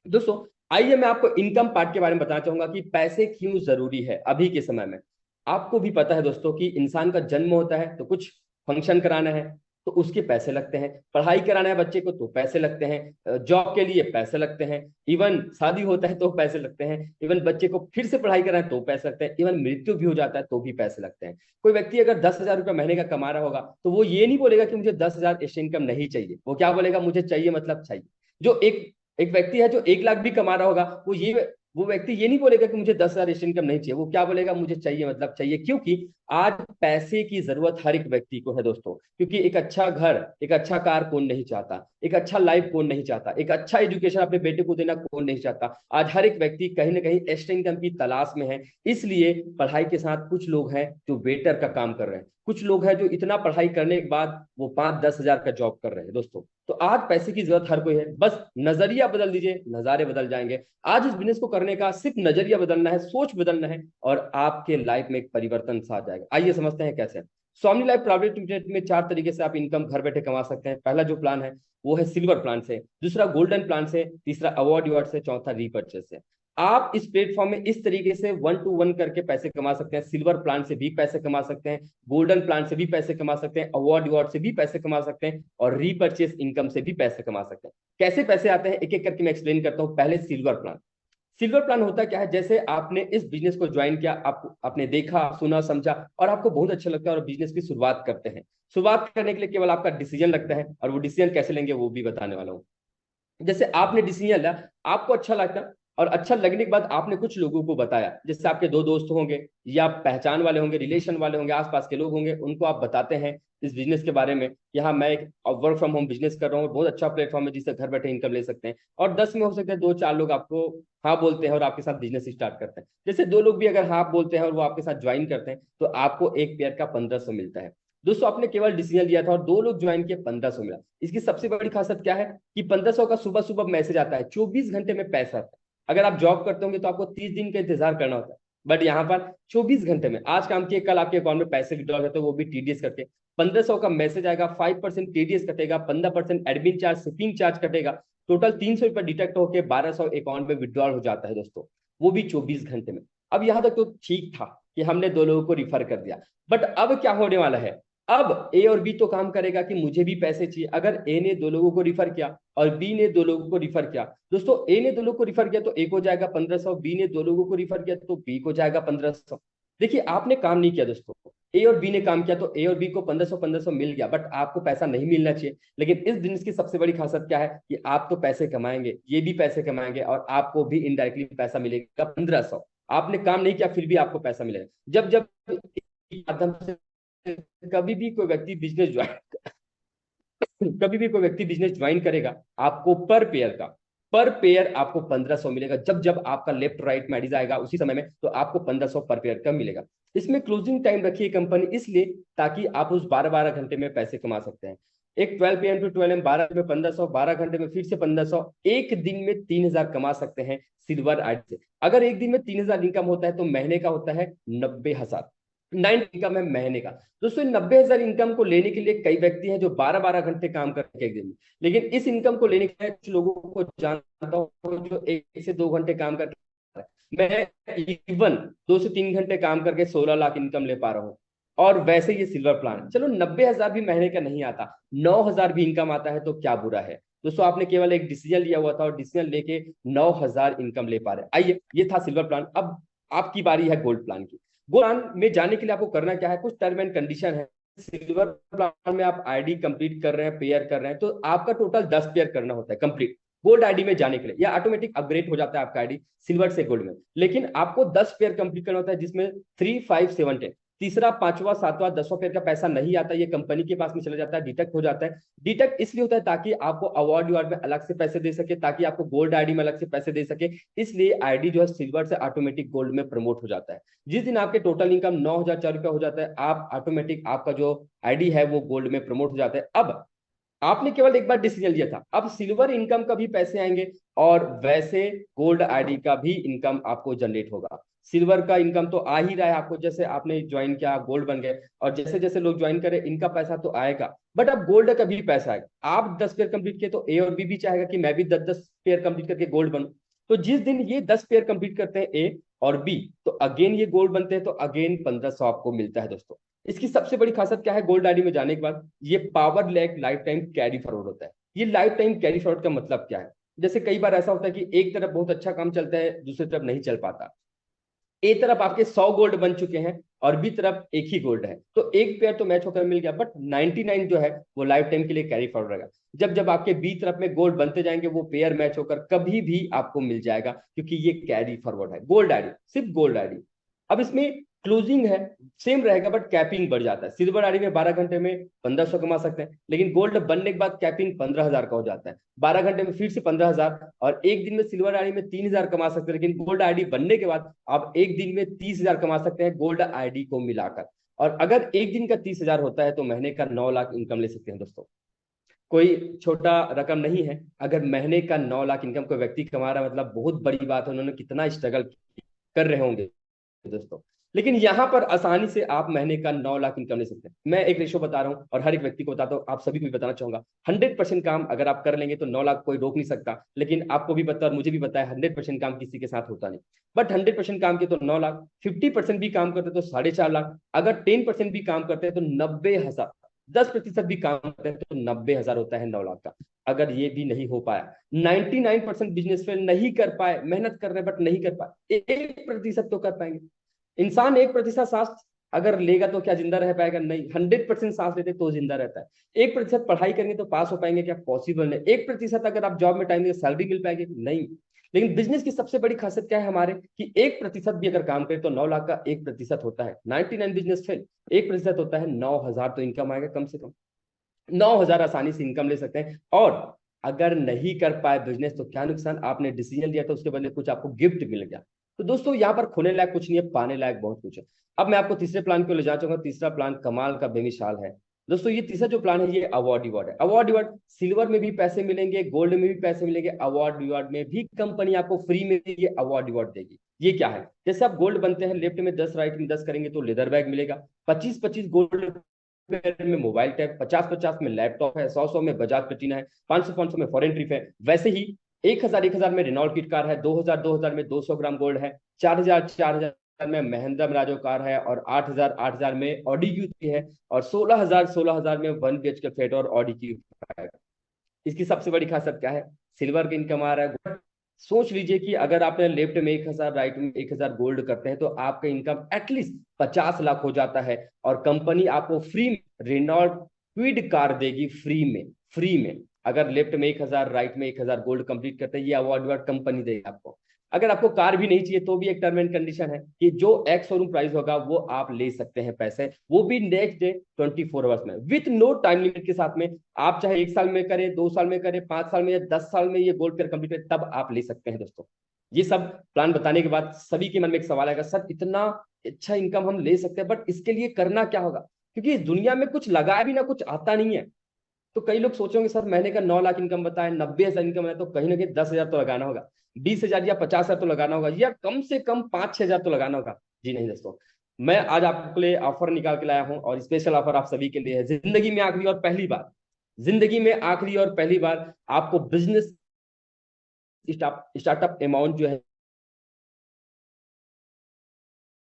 दोस्तों आइए मैं आपको इनकम पार्ट के बारे में बताना चाहूंगा कि पैसे क्यों जरूरी है अभी के समय में। आपको भी पता है दोस्तों कि इंसान का जन्म होता है तो कुछ फंक्शन कराना है तो उसके पैसे लगते हैं, पढ़ाई कराना है बच्चे को तो पैसे लगते हैं, जॉब के लिए पैसे लगते हैं, इवन शादी होता है तो पैसे लगते हैं, इवन बच्चे को फिर से पढ़ाई कराना है तो पैसे लगते हैं, इवन मृत्यु भी हो जाता है तो भी पैसे लगते हैं। कोई व्यक्ति अगर 10,000 रुपये महीने का कमा रहा होगा तो वो ये नहीं बोलेगा कि मुझे 10,000 एक्स्ट्रा इनकम नहीं चाहिए, वो क्या बोलेगा, मुझे चाहिए मतलब चाहिए। जो एक एक व्यक्ति है जो 1 लाख भी कमा रहा होगा, वो व्यक्ति ये नहीं बोलेगा कि मुझे 10,000 एक्स्ट्रा इनकम नहीं चाहिए, वो क्या बोलेगा, मुझे चाहिए मतलब चाहिए। क्योंकि आज पैसे की जरूरत हर एक व्यक्ति को है दोस्तों, क्योंकि एक अच्छा घर, एक अच्छा कार कौन नहीं चाहता, एक अच्छा लाइफ कौन नहीं चाहता, एक अच्छा एजुकेशन अपने बेटे को देना कौन नहीं चाहता। आज हर एक व्यक्ति कहीं ना कहीं एक्स्ट्रा इनकम की तलाश में है। इसलिए पढ़ाई के साथ कुछ लोग हैं जो वेटर का काम कर रहे हैं, कुछ लोग हैं जो इतना पढ़ाई करने के बाद वो 5-10 हजार का जॉब कर रहे हैं दोस्तों। तो आज पैसे की जरूरत हर कोई है, बस नजरिया बदल दीजिए, नजारे बदल जाएंगे। आज इस बिजनेस को करने का सिर्फ नजरिया बदलना है, सोच बदलना है, और आपके लाइफ में एक परिवर्तन सा आ जाएगा। आइए समझते हैं कैसे। सोमनी लाइफ प्राइवेट लिमिटेड में 4 तरीके से आप इनकम घर बैठे कमा सकते हैं। पहला जो प्लान है वो है सिल्वर प्लान से, दूसरा गोल्डन प्लान से, तीसरा अवार्ड से, चौथा रीपर्चेस से। आप इस प्लेटफॉर्म में इस तरीके से 1 to 1 करके पैसे कमा सकते हैं। सिल्वर प्लान से भी पैसे कमा सकते हैं, गोल्डन प्लान से भी पैसे कमा सकते हैं, अवार्ड से भी पैसे कमा सकते हैं, और रीपर्चेस इनकम से भी पैसे कमा सकते हैं। कैसे पैसे आते हैं एक एक करके मैं एक्सप्लेन करता हूं। पहले सिल्वर प्लान। सिल्वर प्लान होता क्या है, जैसे आपने इस बिजनेस को ज्वाइन किया, आपने देखा, सुना, समझा और आपको बहुत अच्छा लगता है और बिजनेस की शुरुआत करते हैं। शुरुआत करने के लिए केवल आपका डिसीजन लगता है, और वो डिसीजन कैसे लेंगे वो भी बताने वाला हूँ। जैसे आपने डिसीजन लिया, आपको अच्छा लगता, और अच्छा लगने के बाद आपने कुछ लोगों को बताया, जैसे आपके 2 दोस्त होंगे या पहचान वाले होंगे, रिलेशन वाले होंगे, आसपास के लोग होंगे, उनको आप बताते हैं इस बिजनेस के बारे में कि हाँ मैं एक वर्क फ्रॉम होम बिजनेस कर रहा हूँ, बहुत अच्छा प्लेटफॉर्म है जिससे घर बैठे इनकम ले सकते हैं। और 10 में हो सकते हैं 2-4 लोग आपको हाँ बोलते हैं और आपके साथ बिजनेस स्टार्ट करते हैं। जैसे 2 लोग भी अगर हाँ बोलते हैं और वो आपके साथ ज्वाइन करते हैं तो आपको एक पेयर का 1,500 मिलता है। दोस्तों आपने केवल डिसीजन लिया था और 2 लोग ज्वाइन किए, 1,500 मिला। इसकी सबसे बड़ी खासियत क्या है कि 1,500 का सुबह सुबह मैसेज आता है, 24 घंटे में पैसा आता है। अगर आप जॉब करते होंगे तो आपको 30 दिन का इंतजार करना होता है, बट यहाँ पर 24 घंटे में आज काम किए कल आपके अकाउंट में पैसे विड्रॉल होते हैं, वो भी टीडीएस करके। 1,500 का मैसेज आएगा, 5% टीडीएस कटेगा, 15% एडमिन चार्ज, शिपिंग चार्ज कटेगा, टोटल 300 रुपये डिटेक्ट होकर 1,200 अकाउंट में विड्रॉल हो जाता है दोस्तों, वो भी 24 घंटे में। अब यहाँ तक तो ठीक था कि हमने 2 लोगों को रिफर कर दिया, बट अब क्या होने वाला है, अब ए और बी तो काम करेगा कि मुझे भी पैसे चाहिए। अगर ए ने 2 लोगों को रिफर किया और बी ने 2 लोगों को रिफर किया, दोस्तों ए ने 2 लोगों को रिफर किया तो ए को जाएगा 1,500, बी ने 2 लोगों को रिफर किया तो बी को जाएगा 1,500। देखिए आपने काम नहीं किया दोस्तों, ए और बी ने काम किया तो ए और बी को 1,500 मिल गया, बट आपको पैसा नहीं मिलना चाहिए। लेकिन इस बिजनेस की सबसे बड़ी खासियत क्या है कि आप तो पैसे कमाएंगे, ये भी पैसे कमाएंगे, और आपको भी इनडायरेक्टली पैसा मिलेगा 1,500। आपने काम नहीं किया फिर भी आपको पैसा मिलेगा। जब जब माध्यम से कभी भी कोई व्यक्ति बिजनेस ज्वाइन कभी भी कोई व्यक्ति बिजनेस ज्वाइन करेगा, आपको पर पेयर आपको 1,500 मिलेगा। जब जब आपका लेफ्ट राइट में एडीज आएगा उसी समय में, तो आपको 1,500 पर पेयर का मिलेगा। इसमें क्लोजिंग टाइम रखी है कंपनी इसलिए ताकि आप उस 12-12 घंटे में पैसे कमा सकते हैं। एक 12 PM to 12 AM, 12 में 1,500, 12 घंटे में फिर से 1,500, एक दिन में 3,000 कमा सकते हैं सिल्वर आईडी से। अगर एक दिन में 3,000 इनकम होता है तो महीने का होता है 90,000। 9 इनकम है महीने का। दोस्तों 90,000 इनकम को लेने के लिए कई व्यक्ति हैं जो 12-12 घंटे काम करते हैं एक दिन में, लेकिन इस इनकम को लेने के लिए कुछ लोगों को जानता हूँ जो 1 से 2 घंटे काम करके, मैं इवन 2 से 3 घंटे काम करके 16 लाख इनकम ले पा रहा हूँ। और वैसे ये सिल्वर प्लान, चलो 90,000 भी महीने का नहीं आता, 9,000 भी इनकम आता है तो क्या बुरा है। दोस्तों आपने केवल एक डिसीजन लिया हुआ था और डिसीजन लेके 9,000 इनकम ले पा रहे हैं। आइए, ये था सिल्वर प्लान। अब आपकी बारी है गोल्ड प्लान की। गोल्ड प्लान में जाने के लिए आपको करना क्या है, कुछ टर्म एंड कंडीशन है। सिल्वर प्लान में आप आईडी कंप्लीट कर रहे हैं, पेयर कर रहे हैं, तो आपका टोटल 10 पेयर करना होता है कंप्लीट गोल्ड आईडी में जाने के लिए, या ऑटोमेटिक अपग्रेड हो जाता है आपका आईडी सिल्वर से गोल्ड में। लेकिन आपको 10 पेयर कंप्लीट करना होता है, जिसमें 3, 5, 7, 10, तीसरा, पांचवा, सातवां, 10वां पेयर का पैसा नहीं आता, ये कंपनी के पास में चला जाता है, डिटेक्ट हो जाता है। डिटेक्ट इसलिए होता है ताकि आपको अवार्ड में अलग से पैसे दे सके, ताकि आपको गोल्ड आईडी में अलग से पैसे दे सके। इसलिए आईडी जो है सिल्वर से ऑटोमेटिक गोल्ड में प्रमोट हो जाता है। जिस दिन आपके टोटल इनकम 9,004 रुपया हो जाता है, आप ऑटोमेटिक आपका जो आईडी है वो गोल्ड में प्रमोट हो जाता है। अब आपने केवल एक बार डिसीजन लिया था, अब सिल्वर इनकम का भी पैसे आएंगे और वैसे गोल्ड आईडी का भी इनकम आपको जनरेट होगा। सिल्वर का इनकम तो आ ही रहा है आपको, जैसे आपने ज्वाइन किया गोल्ड बन गए, और जैसे जैसे लोग ज्वाइन करें इनका पैसा तो आएगा, बट अब गोल्ड का भी पैसा आएगा। आप 10 पेयर कंप्लीट किए तो ए और बी भी चाहेगा कि मैं भी 10-10 पेयर कंप्लीट करके गोल्ड बनूं। तो जिस दिन ये 10 पेयर कंप्लीट करते हैं ए और बी, तो अगेन ये गोल्ड बनते हैं, तो अगेन 1,500 आपको मिलता है दोस्तों। इसकी सबसे बड़ी खासियत क्या है, गोल्ड आईडी में जाने के बाद ये power lag life time carry forward होता है। ये लाइफ टाइम कैरी फॉरवर्ड का मतलब क्या है, जैसे कई बार ऐसा होता है कि एक तरफ बहुत अच्छा काम चलता है, दूसरी तरफ नहीं चल पाता। एक तरफ आपके 100 गोल्ड बन चुके हैं और बी तरफ एक ही गोल्ड है, तो एक पेयर तो मैच होकर मिल गया, बट 99 जो है वो लाइफ टाइम के लिए कैरी फॉरवर्ड रहेगा। जब जब आपके बी तरफ में गोल्ड बनते जाएंगे वो पेयर मैच होकर कभी भी आपको मिल जाएगा, क्योंकि ये कैरी फॉरवर्ड है गोल्ड आईडी, सिर्फ गोल्ड आईडी। अब इसमें क्लोजिंग है सेम रहेगा, बट कैपिंग बढ़ जाता है। सिल्वर आईडी में 12 घंटे में 1500 कमा सकते हैं, लेकिन गोल्ड बनने के बाद कैपिंग 15,000 का हो जाता है। 12 घंटे में फिर से 15,000, और एक दिन में सिल्वर आईडी में 3,000 कमा सकते हैं, लेकिन गोल्ड आईडी बनने के बाद आप एक दिन में 30,000 कमा सकते हैं गोल्ड आईडी को मिलाकर। और अगर एक दिन का 30,000 होता है तो महीने का 9 लाख इनकम ले सकते हैं दोस्तों। कोई छोटा रकम नहीं है। अगर महीने का 9 लाख इनकम कोई व्यक्ति कमा रहा है, मतलब बहुत बड़ी बात है, उन्होंने कितना स्ट्रगल कर रहे होंगे दोस्तों। लेकिन यहाँ पर आसानी से आप महीने का 9 लाख इनकम ले सकते हैं। मैं एक रेशो बता रहा हूँ और हर एक व्यक्ति को बताता हूँ, आप सभी को भी बताना चाहूंगा। 100% काम अगर आप कर लेंगे तो 9 लाख कोई रोक नहीं सकता, लेकिन आपको भी पता और मुझे भी पता है 100% काम किसी के साथ होता नहीं। बट 100% काम के तो 9 लाख, 50% भी काम करते तो 4.5 लाख, अगर 10% भी काम करते हैं तो 90,000, 10% भी काम करते हैं तो 90,000 होता है 9 लाख का। अगर ये भी नहीं हो पाया, 99% बिजनेस फेल नहीं कर पाए, मेहनत कर रहे बट नहीं कर पाए, 1% तो कर पाएंगे। इंसान 1% सांस अगर लेगा तो क्या जिंदा रह पाएगा? नहीं। 100% सांस लेते तो जिंदा रहता है। 1% पढ़ाई करेंगे तो पास हो पाएंगे क्या? पॉसिबल नहीं। 1% अगर आप जॉब में टाइम देंगे सैलरी मिल पाएगी? नहीं। लेकिन बिजनेस की सबसे बड़ी खासियत क्या है हमारे, कि 1% भी अगर काम करें तो 9 लाख का 1% होता है 99 बिजनेस फेल, 1% होता है 9,000 तो इनकम आएगा कम से कम। 9,000 आसानी से इनकम ले सकते हैं। और अगर नहीं कर पाए बिजनेस तो क्या नुकसान, आपने डिसीजन लिया तो उसके बदले कुछ आपको गिफ्ट मिल गया। तो दोस्तों यहाँ पर खोने लायक कुछ नहीं है, पाने लायक बहुत कुछ है। अब मैं आपको तीसरे प्लान को ले जाना चाहूंगा। तीसरा प्लान कमाल का बेमिसाल है दोस्तों। ये तीसरा जो प्लान है ये अवार्ड रिवॉर्ड है। अवार्ड रिवॉर्ड, सिल्वर में भी पैसे मिलेंगे, गोल्ड में भी पैसे मिलेंगे, अवार्ड रिवॉर्ड में भी कंपनी आपको फ्री में ये अवार्ड रिवॉर्ड देगी। ये क्या है, जैसे आप गोल्ड बनते हैं, लेफ्ट में 10 राइट में 10 करेंगे तो लेदर बैग मिलेगा, 25-25 गोल्ड में मोबाइल टैब, 50-50 में लैपटॉप है, 100-100 में बजाज प्लेटिना है, 500-500 में फॉरेन ट्रिप है। वैसे ही 1,000-1,000 में रेनॉल्ट किट कार है, 2,000-2,000 में 200 ग्राम गोल्ड है, 4,000-4,000 में महिंद्रा मराजो कार है, और 8,000-8,000 में ऑडी क्यू है, और 16,000-16,000 में 1 BHK फ्लैट और ऑडी क्यू है। इसकी सबसे बड़ी खासियत क्या है, सिल्वर का इनकम आ रहा है। सोच लीजिए कि अगर आपने लेफ्ट में 1,000, राइट में 1,000 गोल्ड करते हैं तो आपका इनकम एटलीस्ट 50 लाख हो जाता है, और कंपनी आपको फ्री में रेनॉल्ट क्विड कार देगी, फ्री में, फ्री में। अगर लेफ्ट में 1,000, राइट में 1,000 गोल्ड कंप्लीट करते हैं, ये अवार्ड कंपनी देगी आपको। अगर आपको कार भी नहीं चाहिए तो भी एक टर्म एंड कंडीशन है कि जो एक्स शोरूम प्राइस होगा वो आप ले सकते हैं पैसे, वो भी नेक्स्ट डे 24 आवर्स में, विथ नो टाइम लिमिट के साथ में। आप चाहे 1 साल में करें, 2 साल में करें, 5 साल में या 10 साल में ये गोल्ड पेयर कंप्लीट करें, तब आप ले सकते हैं दोस्तों। ये सब प्लान बताने के बाद सभी के मन में एक सवाल आएगा, सर इतना अच्छा इनकम हम ले सकते हैं, बट इसके लिए करना क्या होगा? क्योंकि इस दुनिया में कुछ लगाया भी ना कुछ आता नहीं है। तो कई लोग सोचेंगे सर महीने का 9 लाख इनकम बताए, 90,000 इनकम है, तो कहीं ना कहीं 10,000 तो लगाना होगा, 20,000 या 50,000 तो लगाना होगा, या कम से कम 5-6 हजार तो लगाना होगा। जी नहीं दोस्तों, मैं आज आपके लिए ऑफर निकाल के लाया हूं, और स्पेशल ऑफर आप सभी के लिए है। जिंदगी में आखिरी और पहली बार, जिंदगी में आखिरी और पहली बार आपको बिजनेस स्टार्टअप अमाउंट जो है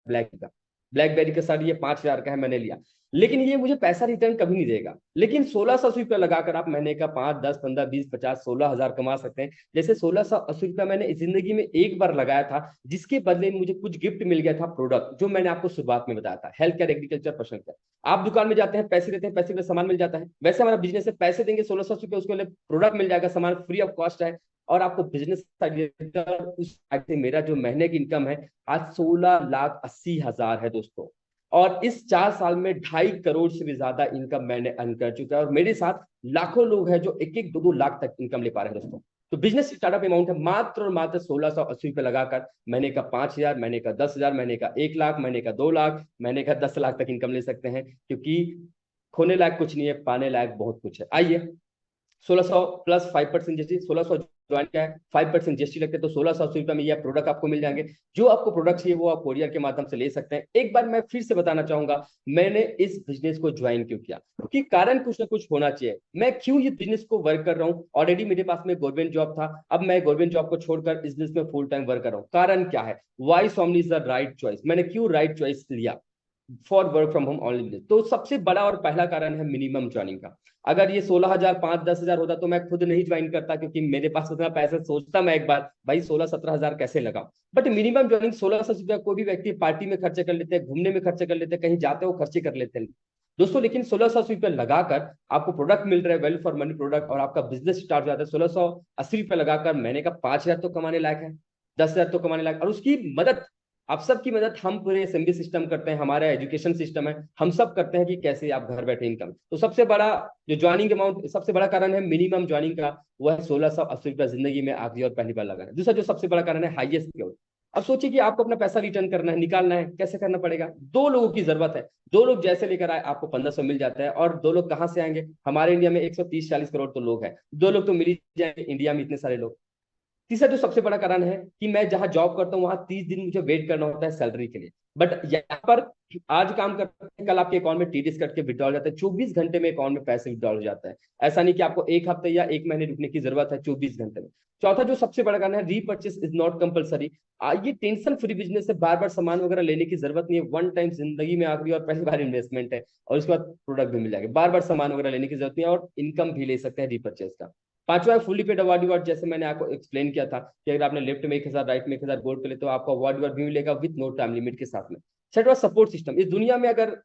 ब्लैक का, ब्लैकबेरी के साथ ये 5,000 का है, मैंने लिया। लेकिन ये मुझे पैसा रिटर्न कभी नहीं देगा, लेकिन 1,680 रुपया लगाकर आप महीने का 5, 10, 15, 20, 50, 16,000 कमा सकते हैं। जैसे 1,680 रुपया मैंने इस जिंदगी में एक बार लगाया था, जिसके बदले मुझे कुछ गिफ्ट मिल गया था, प्रोडक्ट, जो मैंने आपको शुरुआत में बताया था, health care, agriculture, personal care. आप दुकान में जाते हैं, पैसे देते हैं, पैसे के सामान मिल जाता है। वैसे हमारा बिजनेस है, पैसे देंगे 1,680 रुपये, उसके लिए प्रोडक्ट मिल जाएगा, सामान फ्री ऑफ कॉस्ट है, और आपको बिजनेस उस से मेरा जो महीने की इनकम है आज 16,80,000 है दोस्तों। और इस 4 साल में 2.5 करोड़ से भी ज्यादा इनकम मैंने अर्न कर चुका है, और मेरे साथ लाखों लोग हैं जो 1-1, 2-2 लाख तक इनकम ले पा रहे हैं दोस्तों। तो बिजनेस स्टार्टअप अमाउंट है मात्र और मात्र 1,680 रुपये लगाकर महीने का 5,000, महीने का 10,000, महीने का 1 लाख, महीने का 2 लाख, महीने का 10 लाख तक इनकम ले सकते हैं। क्योंकि खोने लायक कुछ नहीं है, पाने लायक बहुत कुछ है। आइए, 1,600 प्लस 5% जीएसटी, 1,600 ज्वाइन किया है, 5% जीएसटी लगते हैं, तो 1,680 रुपये में ये प्रोडक्ट आपको मिल जाएंगे। जो आपको प्रोडक्ट चाहिए वो आप कोरियर के माध्यम से ले सकते हैं। एक बार मैं फिर से बताना चाहूंगा, मैंने इस बिजनेस को ज्वाइन क्यों किया, क्योंकि कारण कुछ ना कुछ होना चाहिए। मैं क्यों ये बिजनेस को वर्क कर रहा हूँ, ऑलरेडी मेरे पास में गवर्नमेंट जॉब था, अब मैं गवर्नमेंट जॉब को छोड़कर बिजनेस में फुल टाइम वर्क कर रहा हूँ। कारण क्या है, why Somani is the right choice, मैंने क्यों राइट चॉइस लिया? For work from home only. तो सबसे बड़ा और पहला कारण है मिनिमम ज्वाइनिंग का। अगर ये 16,000 5-10,000 होता तो मैं खुद नहीं ज्वाइन करता, क्योंकि मेरे पास उतना पैसा, सोचता मैं एक बार भाई 16-17,000 कैसे लगाऊं। बट मिनिमम ज्वाइनिंग 1600 रुपया कोई भी व्यक्ति पार्टी में खर्चे कर लेते हैं, घूमने में खर्चे कर लेते हैं, कहीं जाते हो खर्चे कर लेते हैं दोस्तों। लेकिन 1600 रुपया लगाकर आपको प्रोडक्ट मिल रहा है, वैल्यू फॉर मनी प्रोडक्ट, और आपका बिजनेस स्टार्ट हो जाता है। 1680 रुपया लगाकर महीने का 5,000 तो कमाने लायक है, 10,000 तो कमाने लायक। और उसकी मदद, आप सबकी मदद हम पूरे एसएमबी सिस्टम करते हैं, हमारा एजुकेशन सिस्टम है, हम सब करते हैं कि कैसे आप घर बैठे इनकम। तो सबसे बड़ा जो ज्वाइनिंग अमाउंट, सबसे बड़ा कारण है मिनिमम ज्वाइनिंग का, वो है 1680 रुपया जिंदगी में आखिरी और पहली बार लगाना। दूसरा जो सबसे बड़ा कारण है हाईएस्ट पे। अब सोचिए कि आपको अपना पैसा रिटर्न करना है, निकालना है, कैसे करना पड़ेगा। दो लोगों की जरूरत है, दो लोग जैसे लेकर आए आपको 1500 मिल जाता है। और दो लोग कहाँ से आएंगे, हमारे इंडिया में 130-140 करोड़ तो लोग हैं, दो लोग तो मिल ही जाएंगे इंडिया में इतने सारे लोग। तीसरा जो सबसे बड़ा कारण है कि मैं जहां जॉब करता हूँ वहां 30 दिन मुझे वेट करना होता है सैलरी के लिए। बट यहाँ पर आज काम करते हैं, कल आपके अकाउंट में टीडीएस कट के विड्रॉल हो जाता है, 24 घंटे में अकाउंट में पैसे विड्रॉल हो जाता है। ऐसा नहीं कि आपको एक हफ्ते या एक महीने रुकने की जरूरत है, 24 घंटे में। चौथा जो सबसे बड़ा कारण है, रीपर्चेस इज नॉट कंपलसरी। ये टेंशन फ्री बिजनेस है, बार बार सामान वगैरह लेने की जरूरत नहीं है, वन टाइम जिंदगी में आखिरी और पहली बार इन्वेस्टमेंट है, और उसके बाद प्रोडक्ट भी मिल जाएगा, बार बार सामान वगैरह लेने की जरूरत नहीं है, और इनकम भी ले सकते हैं रीपर्चेस का। पांचवा फुली पेड अवार्ड रिवार्ड, जैसे मैंने आपको एक्सप्लेन किया था कि अगर आपने लेफ्ट में 1,000 राइट में 1,000 गोल्ड पे ले, तो आपको अवार्ड रिवार्ड भी मिलेगा विद नो टाइम लिमिट के साथ में। छठवा सपोर्ट सिस्टम। इस दुनिया में अगर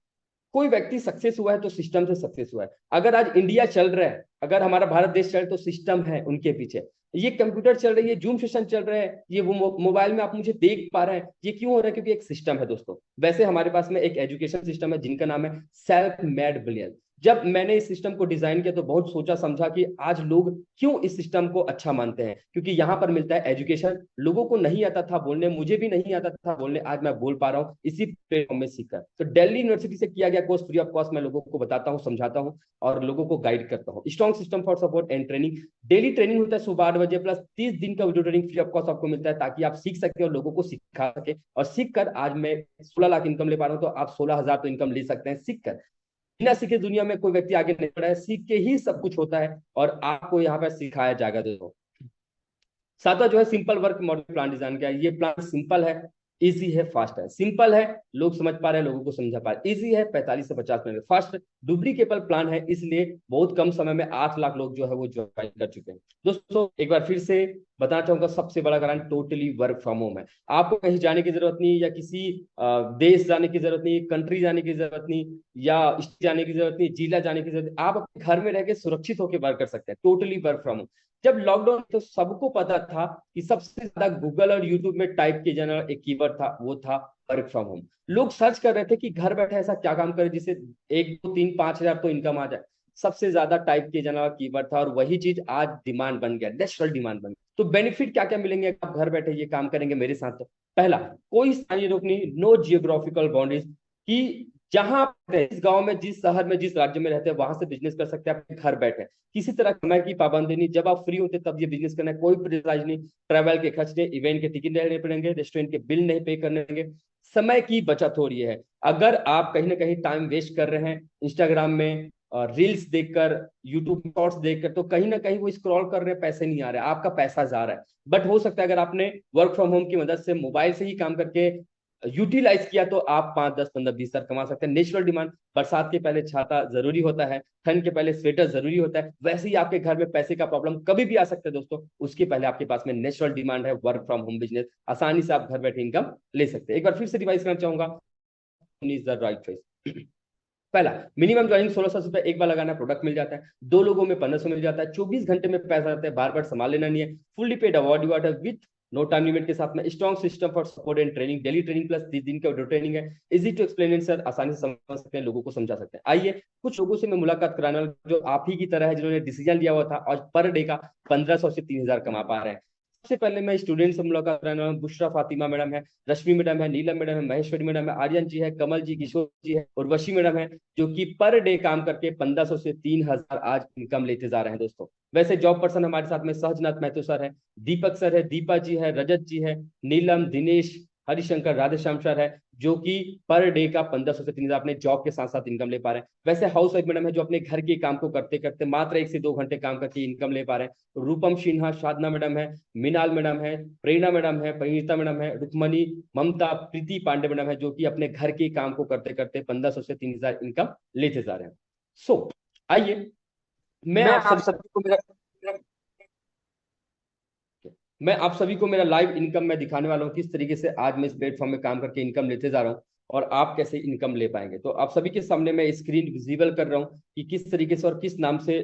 कोई व्यक्ति सक्सेस हुआ है तो सिस्टम से सक्सेस हुआ है। अगर आज इंडिया चल रहा है, अगर हमारा भारत देश चल, तो सिस्टम है उनके पीछे। ये कंप्यूटर चल रही है, जूम सेशन चल रहे हैं, ये वो मोबाइल में आप मुझे देख पा रहे हैं, ये क्यों हो रहा है, क्योंकि एक सिस्टम है दोस्तों। वैसे हमारे पास में एक एजुकेशन सिस्टम है जिनका नाम है सेल्फ मेड बिलियन। जब मैंने इस सिस्टम को डिजाइन किया तो बहुत सोचा समझा कि आज लोग क्यों इस सिस्टम को अच्छा मानते हैं, क्योंकि यहाँ पर मिलता है एजुकेशन। लोगों को नहीं आता था बोलने, मुझे भी नहीं आता था बोलने, आज मैं बोल पा रहा हूँ इसी प्लेटफॉर्म में सीखकर। तो दिल्ली यूनिवर्सिटी से किया गया कोर्स फ्री ऑफ कॉस्ट, मैं लोगों को बताता हूँ, समझाता हूँ और लोगों को गाइड करता हूँ। Strong system for support and training. Daily training होता है सुबह 8 बजे, प्लस 30 दिन का video training free of cost आपको मिलता है, ताकि आप सीख सके और लोगों को सिखा सके। और सीख कर आज मैं 16 लाख इनकम ले पा रहा हूँ, तो आप 16,000 तो इनकम ले सकते हैं सीख कर। बिना सीखे दुनिया में कोई व्यक्ति आगे नहीं बढ़ा है, सीख के ही सब कुछ होता है, और आपको यहाँ पर सिखाया जाएगा दोस्तों। सातवां जो है simple work model plan design किया। ये प्लान सिंपल है, इजी है, फास्ट है। सिंपल है, लोग समझ पा रहे हैं, लोगों को समझा पा रहे हैं। इजी है, 45 से 50 मिनट में। फास्ट डुप्लीकेबल प्लान है, इसलिए बहुत कम समय में 8 लाख लोग जो है वो ज्वाइन कर चुके हैं दोस्तों। एक बार फिर से बताना चाहूंगा, सबसे बड़ा कारण टोटली वर्क फ्रॉम होम है। आपको कहीं जाने की जरूरत नहीं, या किसी देश जाने की जरूरत नहीं, कंट्री जाने की जरूरत नहीं, या स्टेट जाने की जरूरत नहीं, जिला जाने की जरूरत नहीं। आप अपने घर में रह के सुरक्षित होकर वर्क कर सकते हैं, टोटली वर्क फ्रॉम होम। जब लॉकडाउन तो सबको पता था कि सबसे ज्यादा गूगल और यूट्यूब में टाइप किया जाना एक कीवर्ड था, वो था वर्क फ्रॉम होम। लोग सर्च कर रहे थे कि घर बैठे ऐसा क्या काम करें जिससे 1 2 3 5 हजार तो इनकम आ जाए। सबसे ज्यादा टाइप किया जाने वाला कीवर्ड था, और वही चीज आज डिमांड बन गया, नेचुरल डिमांड बन गया। तो बेनिफिट क्या क्या मिलेंगे आप घर बैठे ये काम करेंगे मेरे साथ। तो पहला, कोई स्थानीय रोक नहीं, नो जियोग्राफिकल बाउंड्रीज, कि जहां जिस गांव में, जिस शहर में, जिस राज्य में रहते हैं वहां से बिजनेस कर सकते हैं अपने घर बैठे। किसी तरह समय की पाबंदी नहीं, जब आप फ्री होते तब ये बिजनेस करना है, कोई प्रेशराइज नहीं। ट्रैवल के खर्च नहीं, इवेंट के टिकट नहीं पड़ेंगे, रेस्टोरेंट के बिल नहीं पे करने पड़ेंगे। समय की बचत हो रही है। अगर आप कहीं ना कहीं टाइम वेस्ट कर रहे हैं इंस्टाग्राम में रील्स देखकर, यूट्यूब शॉर्ट्स देखकर, तो कहीं ना कहीं वो स्क्रॉल कर रहे हैं, पैसे नहीं आ रहे, आपका पैसा जा रहा है। बट हो सकता है अगर आपने वर्क फ्रॉम होम की मदद से मोबाइल से ही काम करके यूटिलाइज किया, तो आप 5 10 15 20 हजार कमा सकते हैं। नेचुरल डिमांड, बरसात के पहले छाता जरूरी होता है, ठंड के पहले स्वेटर जरूरी होता है, वैसे ही आपके घर में पैसे का प्रॉब्लम कभी भी आ सकता है दोस्तों, उसके पहले आपके पास में नेचुरल डिमांड है, वर्क फ्रॉम होम बिजनेस, आसानी से आप घर बैठे इनकम ले सकते हैं। एक बार फिर से रिवाइज करना चाहूंगा, इज द राइट चॉइस। पहला, मिनिमम ज्वाइनिंग 1600 रुपए एक बार लगाना, प्रोडक्ट मिल जाता है, दो लोगों में 1500 मिल जाता है, 24 घंटे में पैसा आता है, बार बार संभाल लेना नहीं है, fully paid award with no time limit के साथ में, strong system for support and training, daily training plus 30 दिन का वीडियो ट्रेनिंग है, इजी टू एक्सप्लेन सर, आसानी से समझ सकते हैं, लोगों को समझा सकते हैं। आइए कुछ लोगों से मैं मुलाकात कराने वाला, जो आप ही की तरह है, जिन्होंने डिसीजन लिया हुआ था और पर डे का 1500 से 3,000 कमा पा रहे हैं। सबसे पहले मैं स्टूडेंट से मुलाकात कराने वाला हूं। बुशरा फातिमा मैडम है, रश्मि मैडम है, नीलम मैडम है, महेश्वरी मैडम है, आर्यन जी है, कमल जी, किशोर जी है, उर्वशी मैडम है, जो कि पर डे काम करके 1500 से 3,000 आज इनकम लेते जा रहे हैं दोस्तों। वैसे जॉब पर्सन हमारे साथ में सहजनाथ महतो सर है, दीपक सर है, दीपा जी है, रजत जी है, नीलम, दिनेश, हरिशंकर, राधेश्याम सर है, जो कि पर डे का 1500 से 3000 अपने जॉब के साथ साथ इनकम ले पा रहे हैं। वैसे हाउस वाइफ मैडम है जो अपने घर के काम को करते करते मात्र 1 से 2 घंटे काम करके इनकम ले पा रहे हैं। रूपम सिन्हा, साधना मैडम है, मीनाल मैडम है, प्रेरणा मैडम है, परिणीता मैडम है, रुक्मणी, ममता, प्रीति पांडे मैडम है, जो कि अपने घर के काम को करते करते 1500 से 3000 इनकम लेते जा रहे हैं। सो आइए मैं मैं आप आप सभी सभी को मेरा मैं आप सभी को मेरा लाइव इनकम मैं दिखाने वाला हूँ, किस तरीके से आज मैं इस प्लेटफॉर्म में काम करके इनकम लेते जा रहा हूँ और आप कैसे इनकम ले पाएंगे। तो आप सभी के सामने मैं स्क्रीन विजिबल कर रहा हूँ कि किस तरीके से और किस नाम से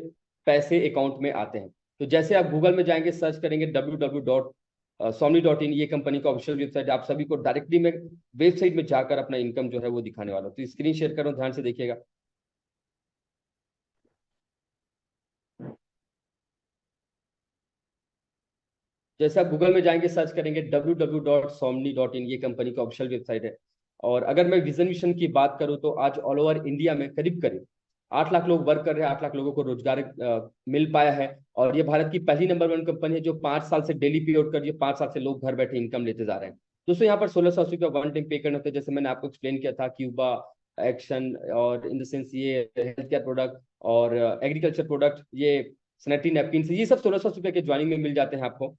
पैसे अकाउंट में आते हैं। तो जैसे आप गूगल में जाएंगे, सर्च करेंगे www.somni.in, ये कंपनी का ऑफिशियल वेबसाइट। आप सभी को डायरेक्टली मैं वेबसाइट में जाकर अपना इनकम जो है वो दिखाने वाला हूँ। तो स्क्रीन शेयर कर रहा हूँ, ध्यान से देखिएगा। जैसे आप गूगल में जाएंगे, सर्च करेंगे www.somni.in, ये कंपनी का ऑफिशियल वेबसाइट है। और अगर मैं विजन मिशन की बात करूं तो आज ऑल ओवर इंडिया में करीब करीब 8 लाख लोग वर्क कर रहे हैं, 8 लाख लोगों को रोजगार मिल पाया है। और ये भारत की पहली नंबर 1 कंपनी है जो 5 साल से डेली पे आउट कर रही है। 5 साल से लोग घर बैठे इनकम लेते जा रहे हैं। दोस्तों यहाँ पर 1680 का वन टाइम पे करना होता है, जैसे मैंने आपको एक्सप्लेन किया था, क्यूबा, एक्शन, और इन द सेंस ये हेल्थ केयर प्रोडक्ट और एग्रीकल्चर प्रोडक्ट, ये सैनिटरी नैपकिन, ये सब 1680 के ज्वाइनिंग में मिल जाते हैं आपको।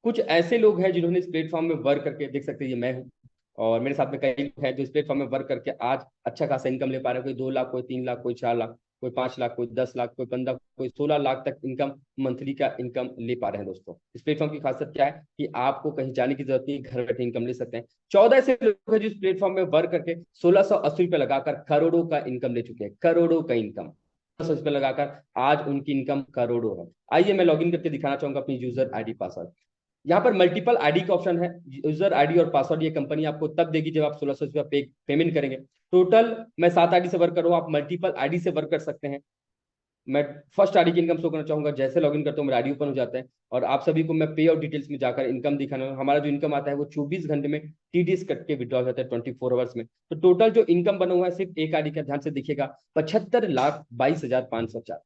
कुछ ऐसे लोग हैं जिन्होंने इस प्लेटफॉर्म में वर्क करके, देख सकते हैं ये मैं हूँ, और मेरे साथ में कई लोग हैं जो इस प्लेटफॉर्म में वर्क करके आज अच्छा खासा इनकम ले पा रहे हैं। कोई 2 लाख, कोई 3 लाख, कोई 4 लाख, कोई 5 लाख, कोई 10 लाख, कोई 15, कोई 16 लाख तक इनकम, मंथली का इनकम ले पा रहे हैं। दोस्तों इस प्लेटफॉर्म की खासियत क्या है कि आपको कहीं जाने की जरूरत नहीं, घर बैठे इनकम ले सकते हैं। 14 ऐसे लोग हैं जो इस प्लेटफॉर्म में वर्क करके 1680 रुपये लगाकर करोड़ों का इनकम ले चुके हैं। करोड़ों का इनकम 1680 रुपये लगाकर आज उनकी इनकम करोड़ों है। आइए मैं लॉगिन करके दिखाना चाहूंगा अपनी यूजर आईडी पासवर्ड। यहाँ पर मल्टीपल आईडी का ऑप्शन है। यूजर आईडी और पासवर्ड ये कंपनी आपको तब देगी जब आप 1600 रुपया पेमेंट करेंगे। टोटल मैं 7 आईडी से वर्क कर रहा हूँ, आप मल्टीपल आईडी से वर्क कर सकते हैं। मैं फर्स्ट आईडी की इनकम शो करना चाहूंगा। जैसे लॉगिन करता हूँ मेरा आईडी ओपन हो जाता है और आप सभी को मैं पे आउट डिटेल्स में जाकर इनकम दिखाना। हमारा जो इनकम आता है वो 24 घंटे में टीडीएस कट के विड्रॉ होता है 24 आवर्स में। तो टोटल जो इनकम बना हुआ है सिर्फ एक आईडी का, ध्यान से देखिएगा, 75,22,504,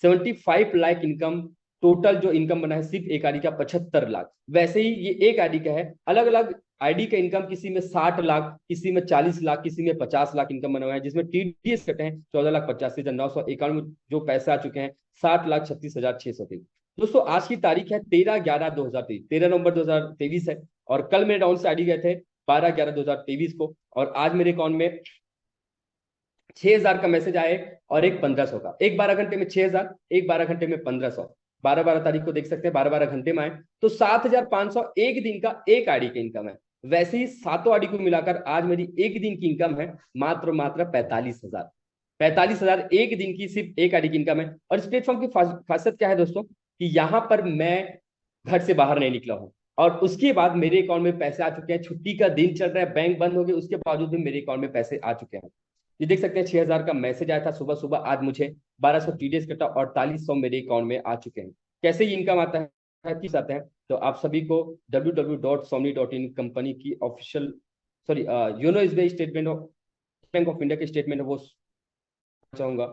75 लाख इनकम। टोटल जो इनकम बना है सिर्फ एक आईडी का 75 लाख। वैसे ही ये एक आईडी का है, अलग अलग आईडी का इनकम, किसी में 60 लाख, किसी में 40 लाख, किसी में 50 लाख इनकम बना हुआ है, जिसमें टीडीएस कटे हैं 14,85,991 में जो पैसे आ चुके हैं 60,36,603। दोस्तों आज की तारीख है 13/11/2023, 13 नवंबर 2023 है। और कल मेरे डाउन से आईडी गए थे 12/11/2023 को, और आज मेरे अकाउंट में 6000 का मैसेज आए और एक 1500 का। एक 12 घंटे में 6000, एक 12 घंटे में 1500, 12 तारीख को देख सकते हैं 12 घंटे में आए तो 7500 एक दिन का एक आईडी का इनकम है। वैसे ही सातों आईडी को मिलाकर आज मेरी एक दिन की इनकम है मात्र 45,000। 45,000 एक दिन की सिर्फ एक आईडी की इनकम है। और इस प्लेटफॉर्म की खासियत क्या है दोस्तों कि यहाँ पर मैं घर से बाहर नहीं निकला हूँ और उसके बाद मेरे अकाउंट में पैसे आ चुके हैं। छुट्टी का दिन चल रहा है, बैंक बंद हो गए, उसके बावजूद भी मेरे अकाउंट में पैसे आ चुके हैं। ये देख सकते हैं 6000 का मैसेज आया था सुबह सुबह, आज मुझे 1200 टीडीएस कटा और 4800 मेरे अकाउंट में आ चुके हैं। कैसे ये इनकम आता है, किस आता है, तो आप सभी को www.somni.in कंपनी की official, sorry, YONO SBI statement of bank of India के स्टेटमेंट है वो चाहूंगा।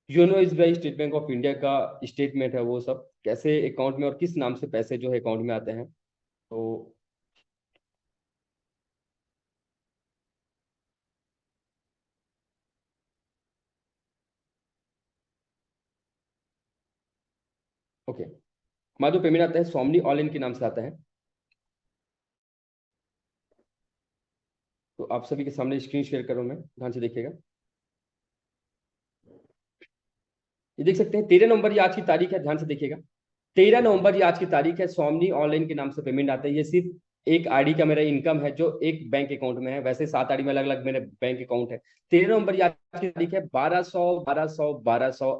YONO SBI state bank of India का स्टेटमेंट है वो सब, कैसे अकाउंट में और किस नाम से पैसे जो है अकाउंट में आते हैं। तो ओके, हमारा जो पेमेंट आता है सोमनी ऑल इन के नाम से आता है। तो आप सभी के सामने स्क्रीन शेयर करूं मैं, ध्यान से देखिएगा। ये देख सकते हैं 13 नवंबर ये आज की तारीख है, ध्यान से देखिएगा। 13 नवंबर ये आज की तारीख है, सोमनी ऑनलाइन के नाम से पेमेंट आता है। ये सिर्फ एक आईडी का मेरा इनकम है जो एक बैंक अकाउंट में है। वैसे 7 आईडी में अलग अलग मेरे बैंक अकाउंट है। 13 नवंबर ये आज की तारीख है, 1200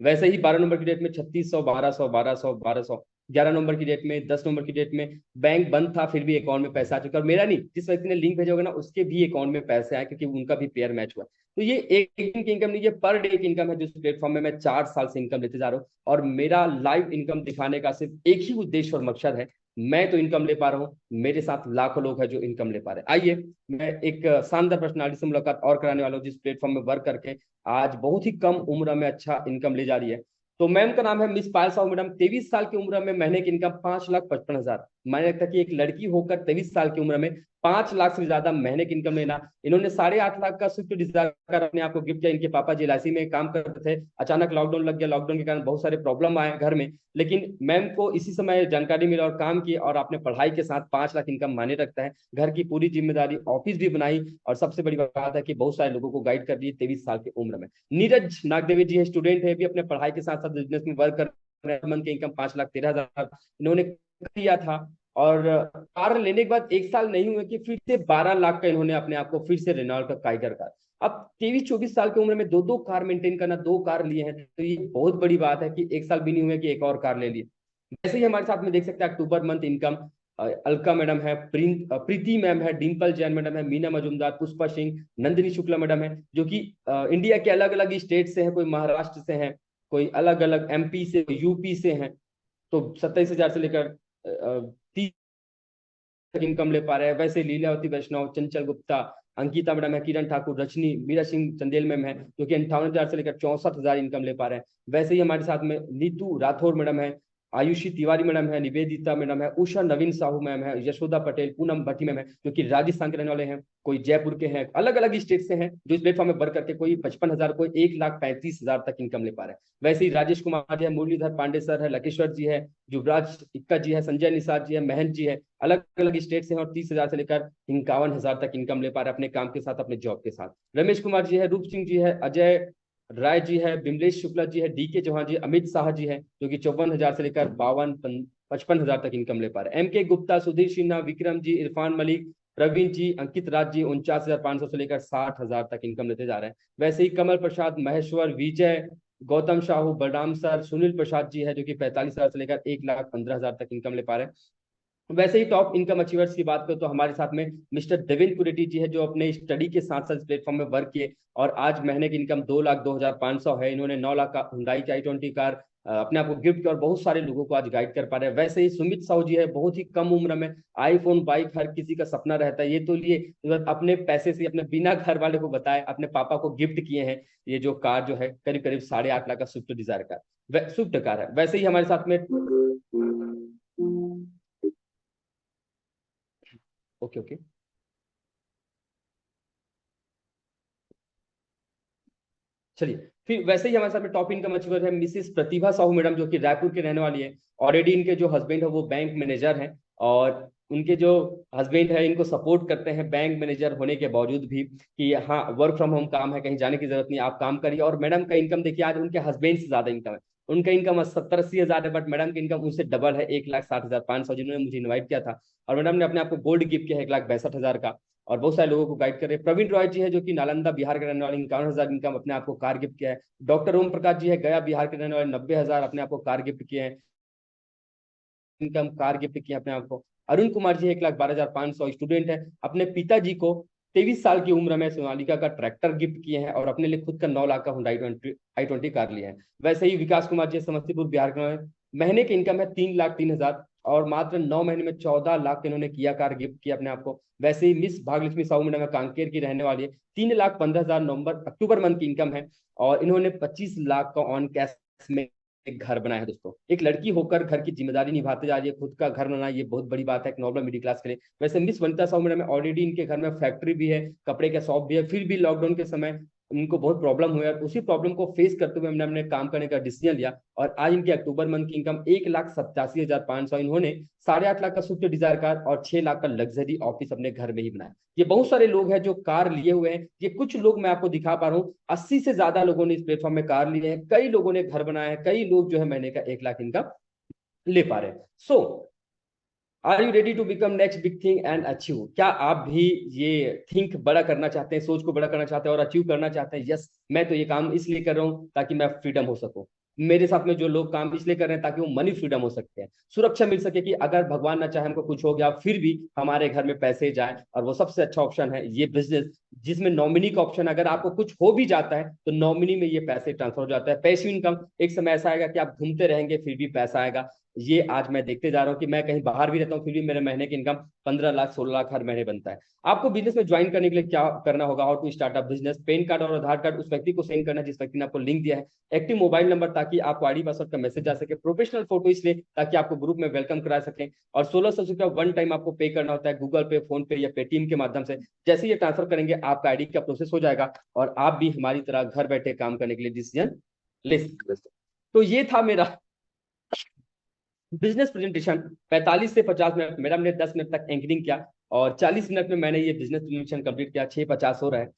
वैसे ही 12 नंबर की डेट में 3600, 1200, 1200, 1200। 11 नवंबर की डेट में, 10 नवंबर की डेट में बैंक बंद था फिर भी अकाउंट में पैसा आ चुका। और मेरा नहीं, जिस व्यक्ति ने लिंक भेजा होगा ना उसके भी अकाउंट में पैसे आए, क्योंकि उनका भी पेयर मैच हुआ। तो ये एक दिन की इनकम नहीं, ये पर डे की इनकम है जिस प्लेटफॉर्म में मैं 4 साल से इनकम लेते जा रहा हूँ। और मेरा लाइव इनकम दिखाने का सिर्फ एक ही उद्देश्य और मकसद है, मैं तो इनकम ले पा रहा हूँ, मेरे साथ लाखों लोग हैं जो इनकम ले पा रहे हैं। आइए मैं एक शानदार पर्सनालिटी से मुलाकात और कराने वाला हूँ जिस प्लेटफॉर्म में वर्क करके आज बहुत ही कम उम्र में अच्छा इनकम ले जा रही है। तो मैम का नाम है मिस पायल साहू मैडम। 23 साल की उम्र में महीने की इनकम 5,55,000, मायने रखता है कि एक लड़की होकर 23 साल की उम्र में 5 लाख से ज्यादा महीने की इनकम लेना। इन्होंने 8.5 लाख का स्विफ्ट डिजायर अपने आप को गिफ्ट किया। इनके पापा जी एलआईसी में काम करते थे, अचानक लॉकडाउन लग गया, लॉकडाउन के कारण बहुत सारे प्रॉब्लम आए घर में, लेकिन मैम को इसी समय जानकारी मिला और काम किया, और आपने पढ़ाई के साथ 5 लाख इनकम माने रखता है, घर की पूरी जिम्मेदारी, ऑफिस भी बनाई, और सबसे बड़ी बात है कि बहुत सारे लोगों को गाइड कर दी 23 साल की उम्र में। नीरज नागदेवी जी है, स्टूडेंट है, भी अपने पढ़ाई के साथ साथ बिजनेस में वर्क कर रहे हैं। मंथ की इनकम 5,13,000 इन्होंने किया था। और कार लेने के बाद 1 साल नहीं हुए कि फिर से 12 लाख का इन्होंने अपने आप को फिर से रेनॉल्ट का काइगर कार। अब 23-24 साल की उम्र में दो दो कार मेंटेन करना, 2 कार लिए हैं, तो ये बहुत बड़ी बात है कि 1 साल भी नहीं हुए कि एक और कार ले लिए। वैसे ही हमारे साथ में देख सकते हैं अक्टूबर मंथ इनकम, अलका मैडम है, प्रीति मैम है, डिम्पल जैन मैडम है, मीना मजुमदार, पुष्पा सिंह, नंदिनी शुक्ला मैडम है, जो कि इंडिया के अलग अलग स्टेट से हैं, कोई महाराष्ट्र से हैं, कोई अलग अलग एमपी से, यूपी से हैं। तो 27,000 से लेकर 30 तक इनकम ले पा रहे हैं। वैसे लीलावती वैष्णव, चंचल गुप्ता, अंकिता मैडम है, किरण ठाकुर, रजनी, मीरा सिंह चंदेल मैम है, जो कि 58,000 से लेकर 64,000 इनकम ले पा रहे हैं। वैसे ही हमारे साथ में नीतू राठौर मैडम है, आयुषी तिवारी मैडम है, निवेदिता मैडम है, उषा नवीन साहू मैम है, यशोदा पटेल, पूनम भट्टी मैम है, जो कि राजस्थान के रहने वाले हैं, कोई जयपुर के हैं, अलग अलग स्टेट से हैं, जो इस प्लेटफॉर्म में वर्क करके कोई 55,000, कोई 1,35,000 तक इनकम ले पा रहे हैं। वैसे ही राजेश कुमार जी है, मुरलीधर पांडे सर है, लकेश्वर जी है, युवराज इक्का जी है, संजय निषाद जी है, महंत जी है, अलग अलग स्टेट से हैं, और 30,000 से लेकर 51,000 तक इनकम ले पा रहे हैं अपने काम के साथ, अपने जॉब के साथ। रमेश कुमार जी है, रूप सिंह जी है, अजय राय जी है, बिमलेश शुक्ला जी है, डीके चौहान जी, अमित शाह जी है, जो कि 54,000 से लेकर 55,000 तक इनकम ले पा रहे हैं। एमके गुप्ता, सुधीर सिन्हा, विक्रम जी, इरफान मलिक, प्रवीण जी, अंकित राज जी 49,500 से लेकर 60,000 तक इनकम लेते जा रहे हैं। वैसे ही कमल प्रसाद, महेश्वर, विजय, गौतम साहू, बलराम सर, सुनील प्रसाद जी है, जो कि 45,000 से लेकर 1,15,000 तक इनकम ले पा रहे हैं। वैसे ही टॉप इनकम अचीवर्स की बात करें तो हमारे साथ में मिस्टर देवेंद्र कुरेटी जी है, जो अपने स्टडी के साथ साथ प्लेटफॉर्म में वर्क किए, और आज महीने की इनकम 2,02,500 है। इन्होंने 9 लाख का हुंडई की i20 कार अपने आप को गिफ्ट किया, और बहुत सारे लोगों को आज गाइड कर पा रहे हैं। वैसे ही सुमित साहू जी है, बहुत ही कम उम्र में आईफोन बाइक हर किसी का सपना रहता है, ये तो लिए अपने पैसे से, अपने बिना घर वाले को बताए, अपने पापा को गिफ्ट किए हैं ये जो कार, जो है करीब करीब 8.5 लाख का swift dzire car, swift car है। वैसे ही हमारे साथ में ओके ओके, चलिए फिर वैसे ही हमारे साथ में टॉप इनकम अचीवर है मिसेस प्रतिभा साहू मैडम, जो कि रायपुर के रहने वाली है। ऑलरेडी इनके जो हस्बैंड है वो बैंक मैनेजर हैं, और उनके जो हस्बैंड है इनको सपोर्ट करते हैं बैंक मैनेजर होने के बावजूद भी, कि हाँ वर्क फ्रॉम होम काम है, कहीं जाने की जरूरत नहीं, आप काम करिए। और मैडम का इनकम देखिए, आज उनके हस्बैंड से ज्यादा इनकम है। उनका इनकम 70-80 हजार है, बट मैडम की इनकम उससे डबल है, 1,60,500, जिन्होंने मुझे इन्वाइट किया था। और मैडम ने अपने आपको गोल्ड गिफ्ट किया है 1,62,000 का, और बहुत सारे लोगों को गाइड कर रहे हैं। प्रवीण रॉय जी है, जो कि नालंदा बिहार के रहने वाले, 51,000 इनकम, अपने आपको कार गिफ्ट किया है। डॉक्टर ओम प्रकाश जी है, गया बिहार के रहने वाले, 90,000 अपने आपको कार गिफ्ट किए हैं, इनकम कार गिफ्ट किए अपने आप को। अरुण कुमार जी 1,12,500 स्टूडेंट है, अपने पिताजी को 23 साल की उम्र में सोनालिका का ट्रैक्टर गिफ्ट किए हैं, और अपने लिए खुद का 9 लाख का हुंडई i20 कार लिया है। वैसे ही विकास कुमार जी समस्तीपुर बिहार के, महीने की इनकम है 3,03,000, और मात्र 9 महीने में 14 लाख इन्होंने किया कार गिफ्ट किया अपने आपको। वैसे ही मिस भाग्यलक्ष्मी साहू मैडम कांकेर की रहने वाली है, 3,15,000 नवंबर अक्टूबर मंथ की इनकम है, और इन्होंने 25 लाख का ऑन कैश में एक घर बनाया है। दोस्तों, एक लड़की होकर घर की जिम्मेदारी निभाते जा रही है, खुद का घर बनाना ये बहुत बड़ी बात है एक नॉर्मल मिडिल क्लास के लिए। वैसे miss Vanita Sahu madam already इनके घर में फैक्ट्री भी है, कपड़े का शॉप भी है, फिर भी लॉकडाउन के समय इनको बहुत प्रॉब्लम हुआ, उसी प्रॉब्लम को फेस करते हुए हमने काम करने का डिसीजन लिया, और आज इनकी अक्टूबर मंथ की इनकम 1,87,500। इन्होंने 8.5 लाख का स्विफ्ट डिजायर कार और 6 लाख का लग्जरी ऑफिस अपने घर में ही बनाया। ये बहुत सारे लोग हैं जो कार लिए हुए हैं, ये कुछ लोग मैं आपको दिखा पा रहा हूँ, 80 से ज्यादा लोगों ने इस प्लेटफॉर्म में कार लिए हैं, कई लोगों ने घर बनाया है, कई लोग जो है महीने का 1 लाख इनकम ले पा रहे हैं। So are you ready to become next big thing and achieve? क्या आप भी ये थिंक बड़ा करना चाहते हैं, सोच को बड़ा करना चाहते हैं और अचीव करना चाहते हैं? यस, मैं तो ये काम इसलिए कर रहा हूँ ताकि मैं फ्रीडम हो सकूं। मेरे साथ में जो लोग काम इसलिए कर रहे हैं ताकि वो मनी फ्रीडम हो सकते हैं, सुरक्षा मिल सके, कि अगर भगवान ना चाहे हमको कुछ हो गया फिर भी हमारे घर में पैसे जाए, और वो सबसे अच्छा ऑप्शन है ये बिजनेस, जिसमें नॉमिनी का ऑप्शन, अगर आपको कुछ हो भी जाता है तो नॉमिनी में ये पैसे ट्रांसफर हो जाता है। पैसिव इनकम, एक समय ऐसा आएगा कि आप घूमते रहेंगे फिर भी पैसा आएगा। ये आज मैं देखते जा रहा हूँ कि मैं कहीं बाहर भी रहता हूँ फिर भी मेरे महीने की इनकम 15 लाख 16 लाख हर महीने बनता है। आपको बिजनेस में ज्वाइन करने के लिए क्या करना होगा? How to start up business. Pan card और आधार कार्ड उस व्यक्ति को सेंड करना जिस व्यक्ति ने आपको लिंक दिया है। एक्टिव मोबाइल नंबर, ताकि आपको आईडी पासवर्ड का मैसेज आ सके। प्रोफेशनल फोटो इसलिए ताकि आपको ग्रुप में वेलकम करा सकें। और 1600 रुपया वन टाइम आपको पे करना होता है, गूगल पे, फोन पे या पेटीएम के माध्यम से। जैसे ये ट्रांसफर करेंगे आपका आईडी का प्रोसेस हो जाएगा और आप भी हमारी तरह घर बैठे काम करने के लिए डिसीजन ले सकते हैं। तो ये था मेरा बिजनेस प्रेजेंटेशन। 45 से 50 मिनट मेरा, मैंने 10 मिनट तक एंकरिंग किया और 40 मिनट में मैंने ये बिजनेस प्रेजेंटेशन कंप्लीट किया। 6:50 हो रहा है।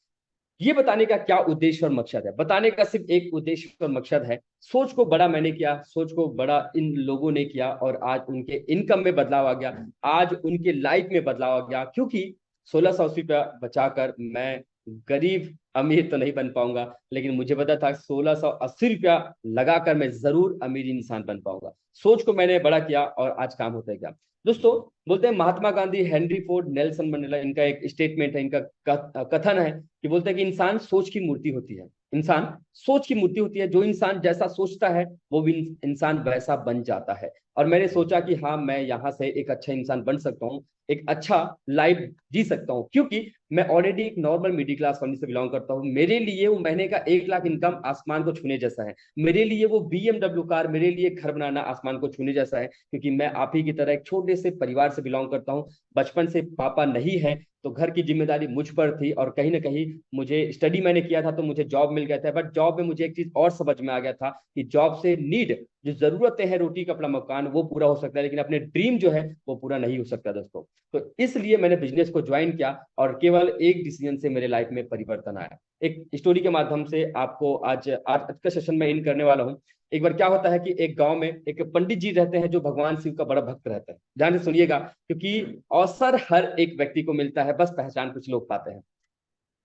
ये बताने का क्या उद्देश्य और मकसद है? बताने का सिर्फ एक उद्देश्य और मकसद है। सोच को बड़ा मैंने किया, सोच को बड़ा इन लोगों ने किया और आज उनके इनकम में बदलाव आ गया, आज उनके लाइफ में बदलाव आ गया। क्योंकि 1680 रुपया बचाकर मैं गरीब अमीर तो नहीं बन पाऊंगा, लेकिन मुझे पता था 1680 रुपया लगाकर मैं जरूर अमीर इंसान बन पाऊंगा। सोच को मैंने बड़ा किया और आज काम होता है क्या दोस्तों? बोलते हैं Mahatma Gandhi, Henry Ford, Nelson Mandela, इनका एक स्टेटमेंट है, इनका कथन है कि बोलते हैं कि इंसान सोच की मूर्ति होती है। इंसान सोच की मूर्ति होती है। जो इंसान जैसा सोचता है वो भी इंसान वैसा बन जाता है। और मैंने सोचा कि हाँ, मैं यहाँ से एक अच्छा इंसान बन सकता हूँ, एक अच्छा लाइफ जी सकता हूँ। क्योंकि मैं ऑलरेडी एक नॉर्मल मिडिल क्लास फैमिली से बिलोंग करता हूँ। मेरे लिए वो महीने का 1 लाख इनकम आसमान को छूने जैसा है। मेरे लिए वो BMW कार, मेरे लिए घर बनाना आसमान को छूने जैसा है। क्योंकि मैं आप ही की तरह एक छोटे से परिवार से बिलोंग करता हूँ। बचपन से पापा नहीं है तो घर की जिम्मेदारी मुझ पर थी और कहीं ना कहीं मुझे स्टडी मैंने किया था तो मुझे जॉब मिल गया था। बट जॉब में मुझे एक चीज और समझ में आ गया था कि जॉब से नीड, जो जरूरतें हैं, रोटी कपड़ा मकान, वो पूरा हो सकता है, लेकिन अपने ड्रीम जो है वो पूरा नहीं हो सकता दोस्तों। तो इसलिए मैंने बिजनेस को ज्वाइन किया और केवल एक डिसीजन से मेरे लाइफ में परिवर्तन आया। एक स्टोरी के माध्यम से आपको आज आज का सेशन में इन करने वाला हूँ। एक बार क्या होता है कि एक गांव में एक पंडित जी रहते हैं जो भगवान शिव का बड़ा भक्त रहता है। ध्यान से सुनिएगा, क्योंकि अवसर हर एक व्यक्ति को मिलता है, बस पहचान कुछ लोग पाते हैं।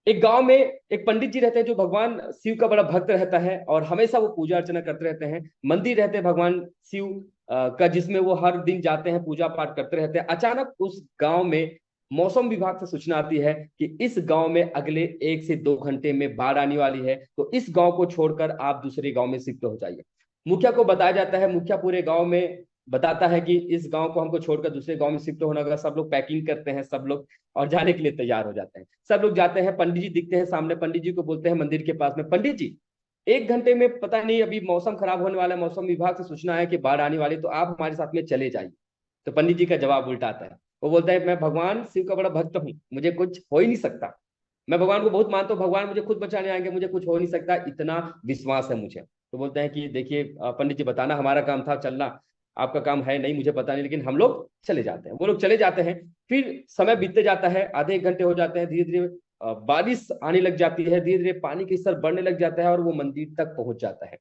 एक गांव में एक पंडित जी रहते हैं जो भगवान शिव का बड़ा भक्त रहता है और हमेशा वो पूजा अर्चना करते रहते हैं। मंदिर रहते हैं भगवान शिव का, जिसमें वो हर दिन जाते हैं, पूजा पाठ करते रहते हैं। अचानक उस गांव में मौसम विभाग से सूचना आती है कि इस गांव में अगले 1 से 2 घंटे में बाढ़ आने वाली है, तो इस गांव को छोड़कर आप दूसरे गांव में शिफ्ट हो जाइए। मुखिया को बताया जाता है, मुखिया पूरे गांव में बताता है कि इस गांव को हमको छोड़कर दूसरे गांव में शिफ्ट होना होगा। सब लोग पैकिंग करते हैं, सब लोग और जाने के लिए तैयार हो जाते हैं। सब लोग जाते हैं, पंडित जी दिखते हैं सामने। पंडित जी को बोलते हैं मंदिर के पास में, पंडित जी 1 घंटे में पता नहीं अभी मौसम खराब होने वाला है, मौसम विभाग से सूचना है कि बाढ़ आने वाली, तो आप हमारे साथ में चले जाइए। तो पंडित जी का जवाब उल्टा आता है। वो बोलता है मैं भगवान शिव का बड़ा भक्त हूँ, मुझे कुछ हो ही नहीं सकता। मैं भगवान को बहुत मानता हूँ, भगवान मुझे खुद बचाने आएंगे, मुझे कुछ हो नहीं सकता, इतना विश्वास है मुझे। तो बोलते हैं कि देखिए पंडित जी, बताना हमारा काम था, चलना आपका काम है नहीं, मुझे पता नहीं, लेकिन हम लोग चले जाते हैं। वो लोग चले जाते हैं। फिर समय बीतते जाता है, आधे 1 घंटे हो जाते हैं, धीरे धीरे बारिश आने लग जाती है, धीरे धीरे पानी का स्तर बढ़ने लग जाता है और वो मंदिर तक पहुंच जाता है।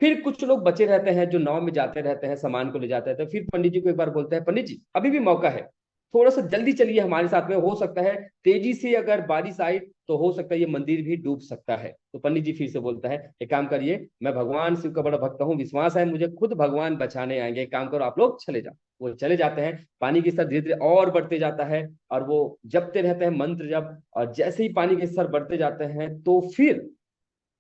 फिर कुछ लोग बचे रहते हैं जो नाव में जाते रहते हैं, सामान को ले जाते रहते हैं। फिर पंडित जी को एक बार बोलते हैं, पंडित जी अभी भी मौका है, थोड़ा सा जल्दी चलिए हमारे साथ में, हो सकता है तेजी से अगर बारिश आई तो हो सकता है ये मंदिर भी डूब सकता है। तो पंडित जी फिर से बोलता है, एक काम करिए, मैं भगवान शिव का बड़ा भक्त हूँ, विश्वास है मुझे, खुद भगवान बचाने आएंगे, एक काम करो आप लोग चले जाओ। वो चले जाते हैं। पानी के स्तर धीरे धीरे और बढ़ते जाता है और वो जपते रहते हैं मंत्र जप। और जैसे ही पानी के स्तर बढ़ते जाते हैं तो फिर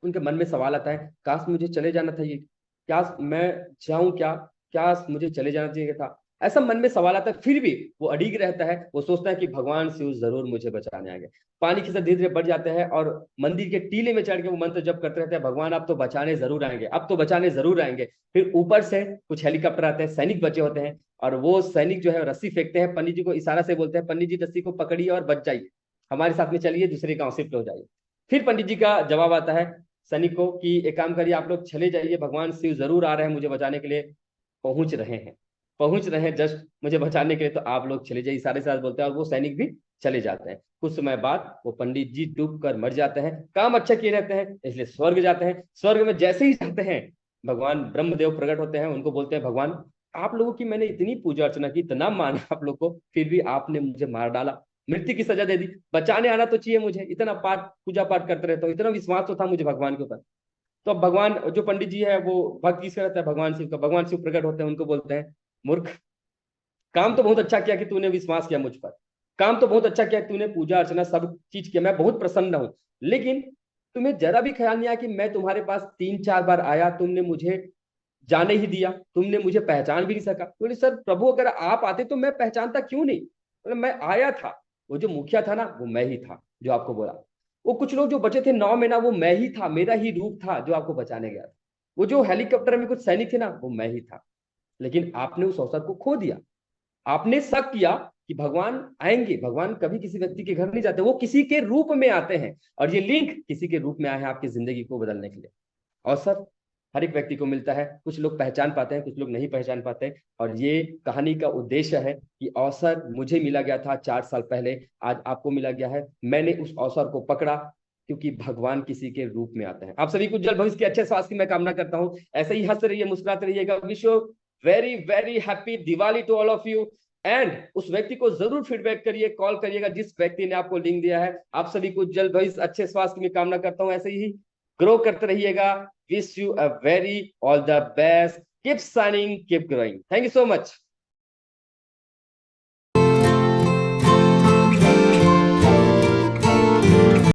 उनके मन में सवाल आता है, काश मुझे चले जाना था, ये क्या मैं जाऊं क्या, क्या मुझे चले जाना चाहिए था, ऐसा मन में सवाल आता है। फिर भी वो अड़िग रहता है, वो सोचता है कि भगवान शिव जरूर मुझे बचाने आएंगे। पानी के साथ धीरे धीरे बढ़ जाते हैं और मंदिर के टीले में चढ़ के वो मंत्र जप करते रहते हैं, भगवान आप तो बचाने जरूर आएंगे, अब तो बचाने जरूर आएंगे। फिर ऊपर से कुछ हेलीकॉप्टर आते हैं, सैनिक बचे होते हैं और वो सैनिक जो है रस्सी फेंकते हैं, पंडित जी को इशारा से बोलते हैं, पंडित जी रस्सी को पकड़िए और बच जाइए, हमारे साथ में चलिए, दूसरे गांव शिफ्ट हो जाइए। फिर पंडित जी का जवाब आता है सैनिक को कि एक काम करिए, आप लोग चले जाइए, भगवान शिव जरूर आ रहे हैं मुझे बचाने के लिए, पहुंच रहे हैं, पहुंच रहे हैं जस्ट मुझे बचाने के लिए, तो आप लोग चले जाइए, सारे साथ बोलते हैं और वो सैनिक भी चले जाते हैं। कुछ समय बाद वो पंडित जी डूब कर मर जाते हैं। काम अच्छा किए रहते हैं इसलिए स्वर्ग जाते हैं। स्वर्ग में जैसे ही जाते हैं भगवान ब्रह्मदेव प्रकट होते हैं, उनको बोलते हैं, भगवान आप लोगों की मैंने इतनी पूजा अर्चना की, इतना माना आप लोग को, फिर भी आपने मुझे मार डाला, मृत्यु की सजा दे दी। बचाने आना तो चाहिए मुझे, इतना पाठ पूजा पाठ करते रहता हूँ, इतना विश्वास तो था मुझे भगवान के ऊपर। तो अब भगवान, जो पंडित जी है वो भक्त किसका रहता है, भगवान शिव का। भगवान शिव प्रकट होते हैं, उनको बोलते हैं, मूर्ख, काम तो बहुत अच्छा किया कि तूने विश्वास किया मुझ पर, काम तो बहुत अच्छा किया, तूने पूजा अर्चना सब चीज किया, मैं बहुत प्रसन्न हूं, लेकिन तुम्हें जरा भी ख्याल नहीं आया कि मैं तुम्हारे पास 3-4 बार आया, तुमने मुझे जाने ही दिया, तुमने मुझे पहचान भी नहीं सका। बोले सर प्रभु अगर आप आते तो मैं पहचानता क्यों नहीं। बोले मैं आया था, वो जो मुखिया था ना वो मैं ही था जो आपको बोला, वो कुछ लोग जो बचे थे 9 महीना वो मैं ही था, मेरा ही रूप था जो आपको बचाने गया था, वो जो हेलीकॉप्टर में कुछ सैनिक थे ना वो मैं ही था। लेकिन आपने उस अवसर को खो दिया, आपने शक किया कि भगवान आएंगे, भगवान कभी किसी व्यक्ति के घर नहीं जाते, वो किसी के रूप में आते हैं, और ये लिंक किसी के रूप में आए हैं आपकी जिंदगी को बदलने के लिए। अवसर हर एक व्यक्ति को मिलता है, कुछ लोग पहचान पाते हैं, कुछ लोग नहीं पहचान पाते हैं, और ये कहानी का उद्देश्य है कि अवसर मुझे मिला गया था 4 साल पहले, आज आपको मिला गया है, मैंने उस अवसर को पकड़ा, क्योंकि भगवान किसी के रूप में आते हैं। आप सभी को उज्जवल भविष्य के अच्छे स्वास्थ्य की मैं कामना करता हूं, ऐसे ही हंसते रहिए, मुस्कुराते रहिएगा। Wish you very very happy Diwali to all of you. And उस व्यक्ति को जरूर फीडबैक करिए, कॉल करिएगा जिस व्यक्ति ने आपको लिंक दिया है। आप सभी को उज्जवल भविष्य अच्छे स्वास्थ्य की मैं कामना करता हूं, ऐसे ही ग्रो करते रहिएगा। Wish you a very all the best. Keep shining, keep growing. Thank you so much.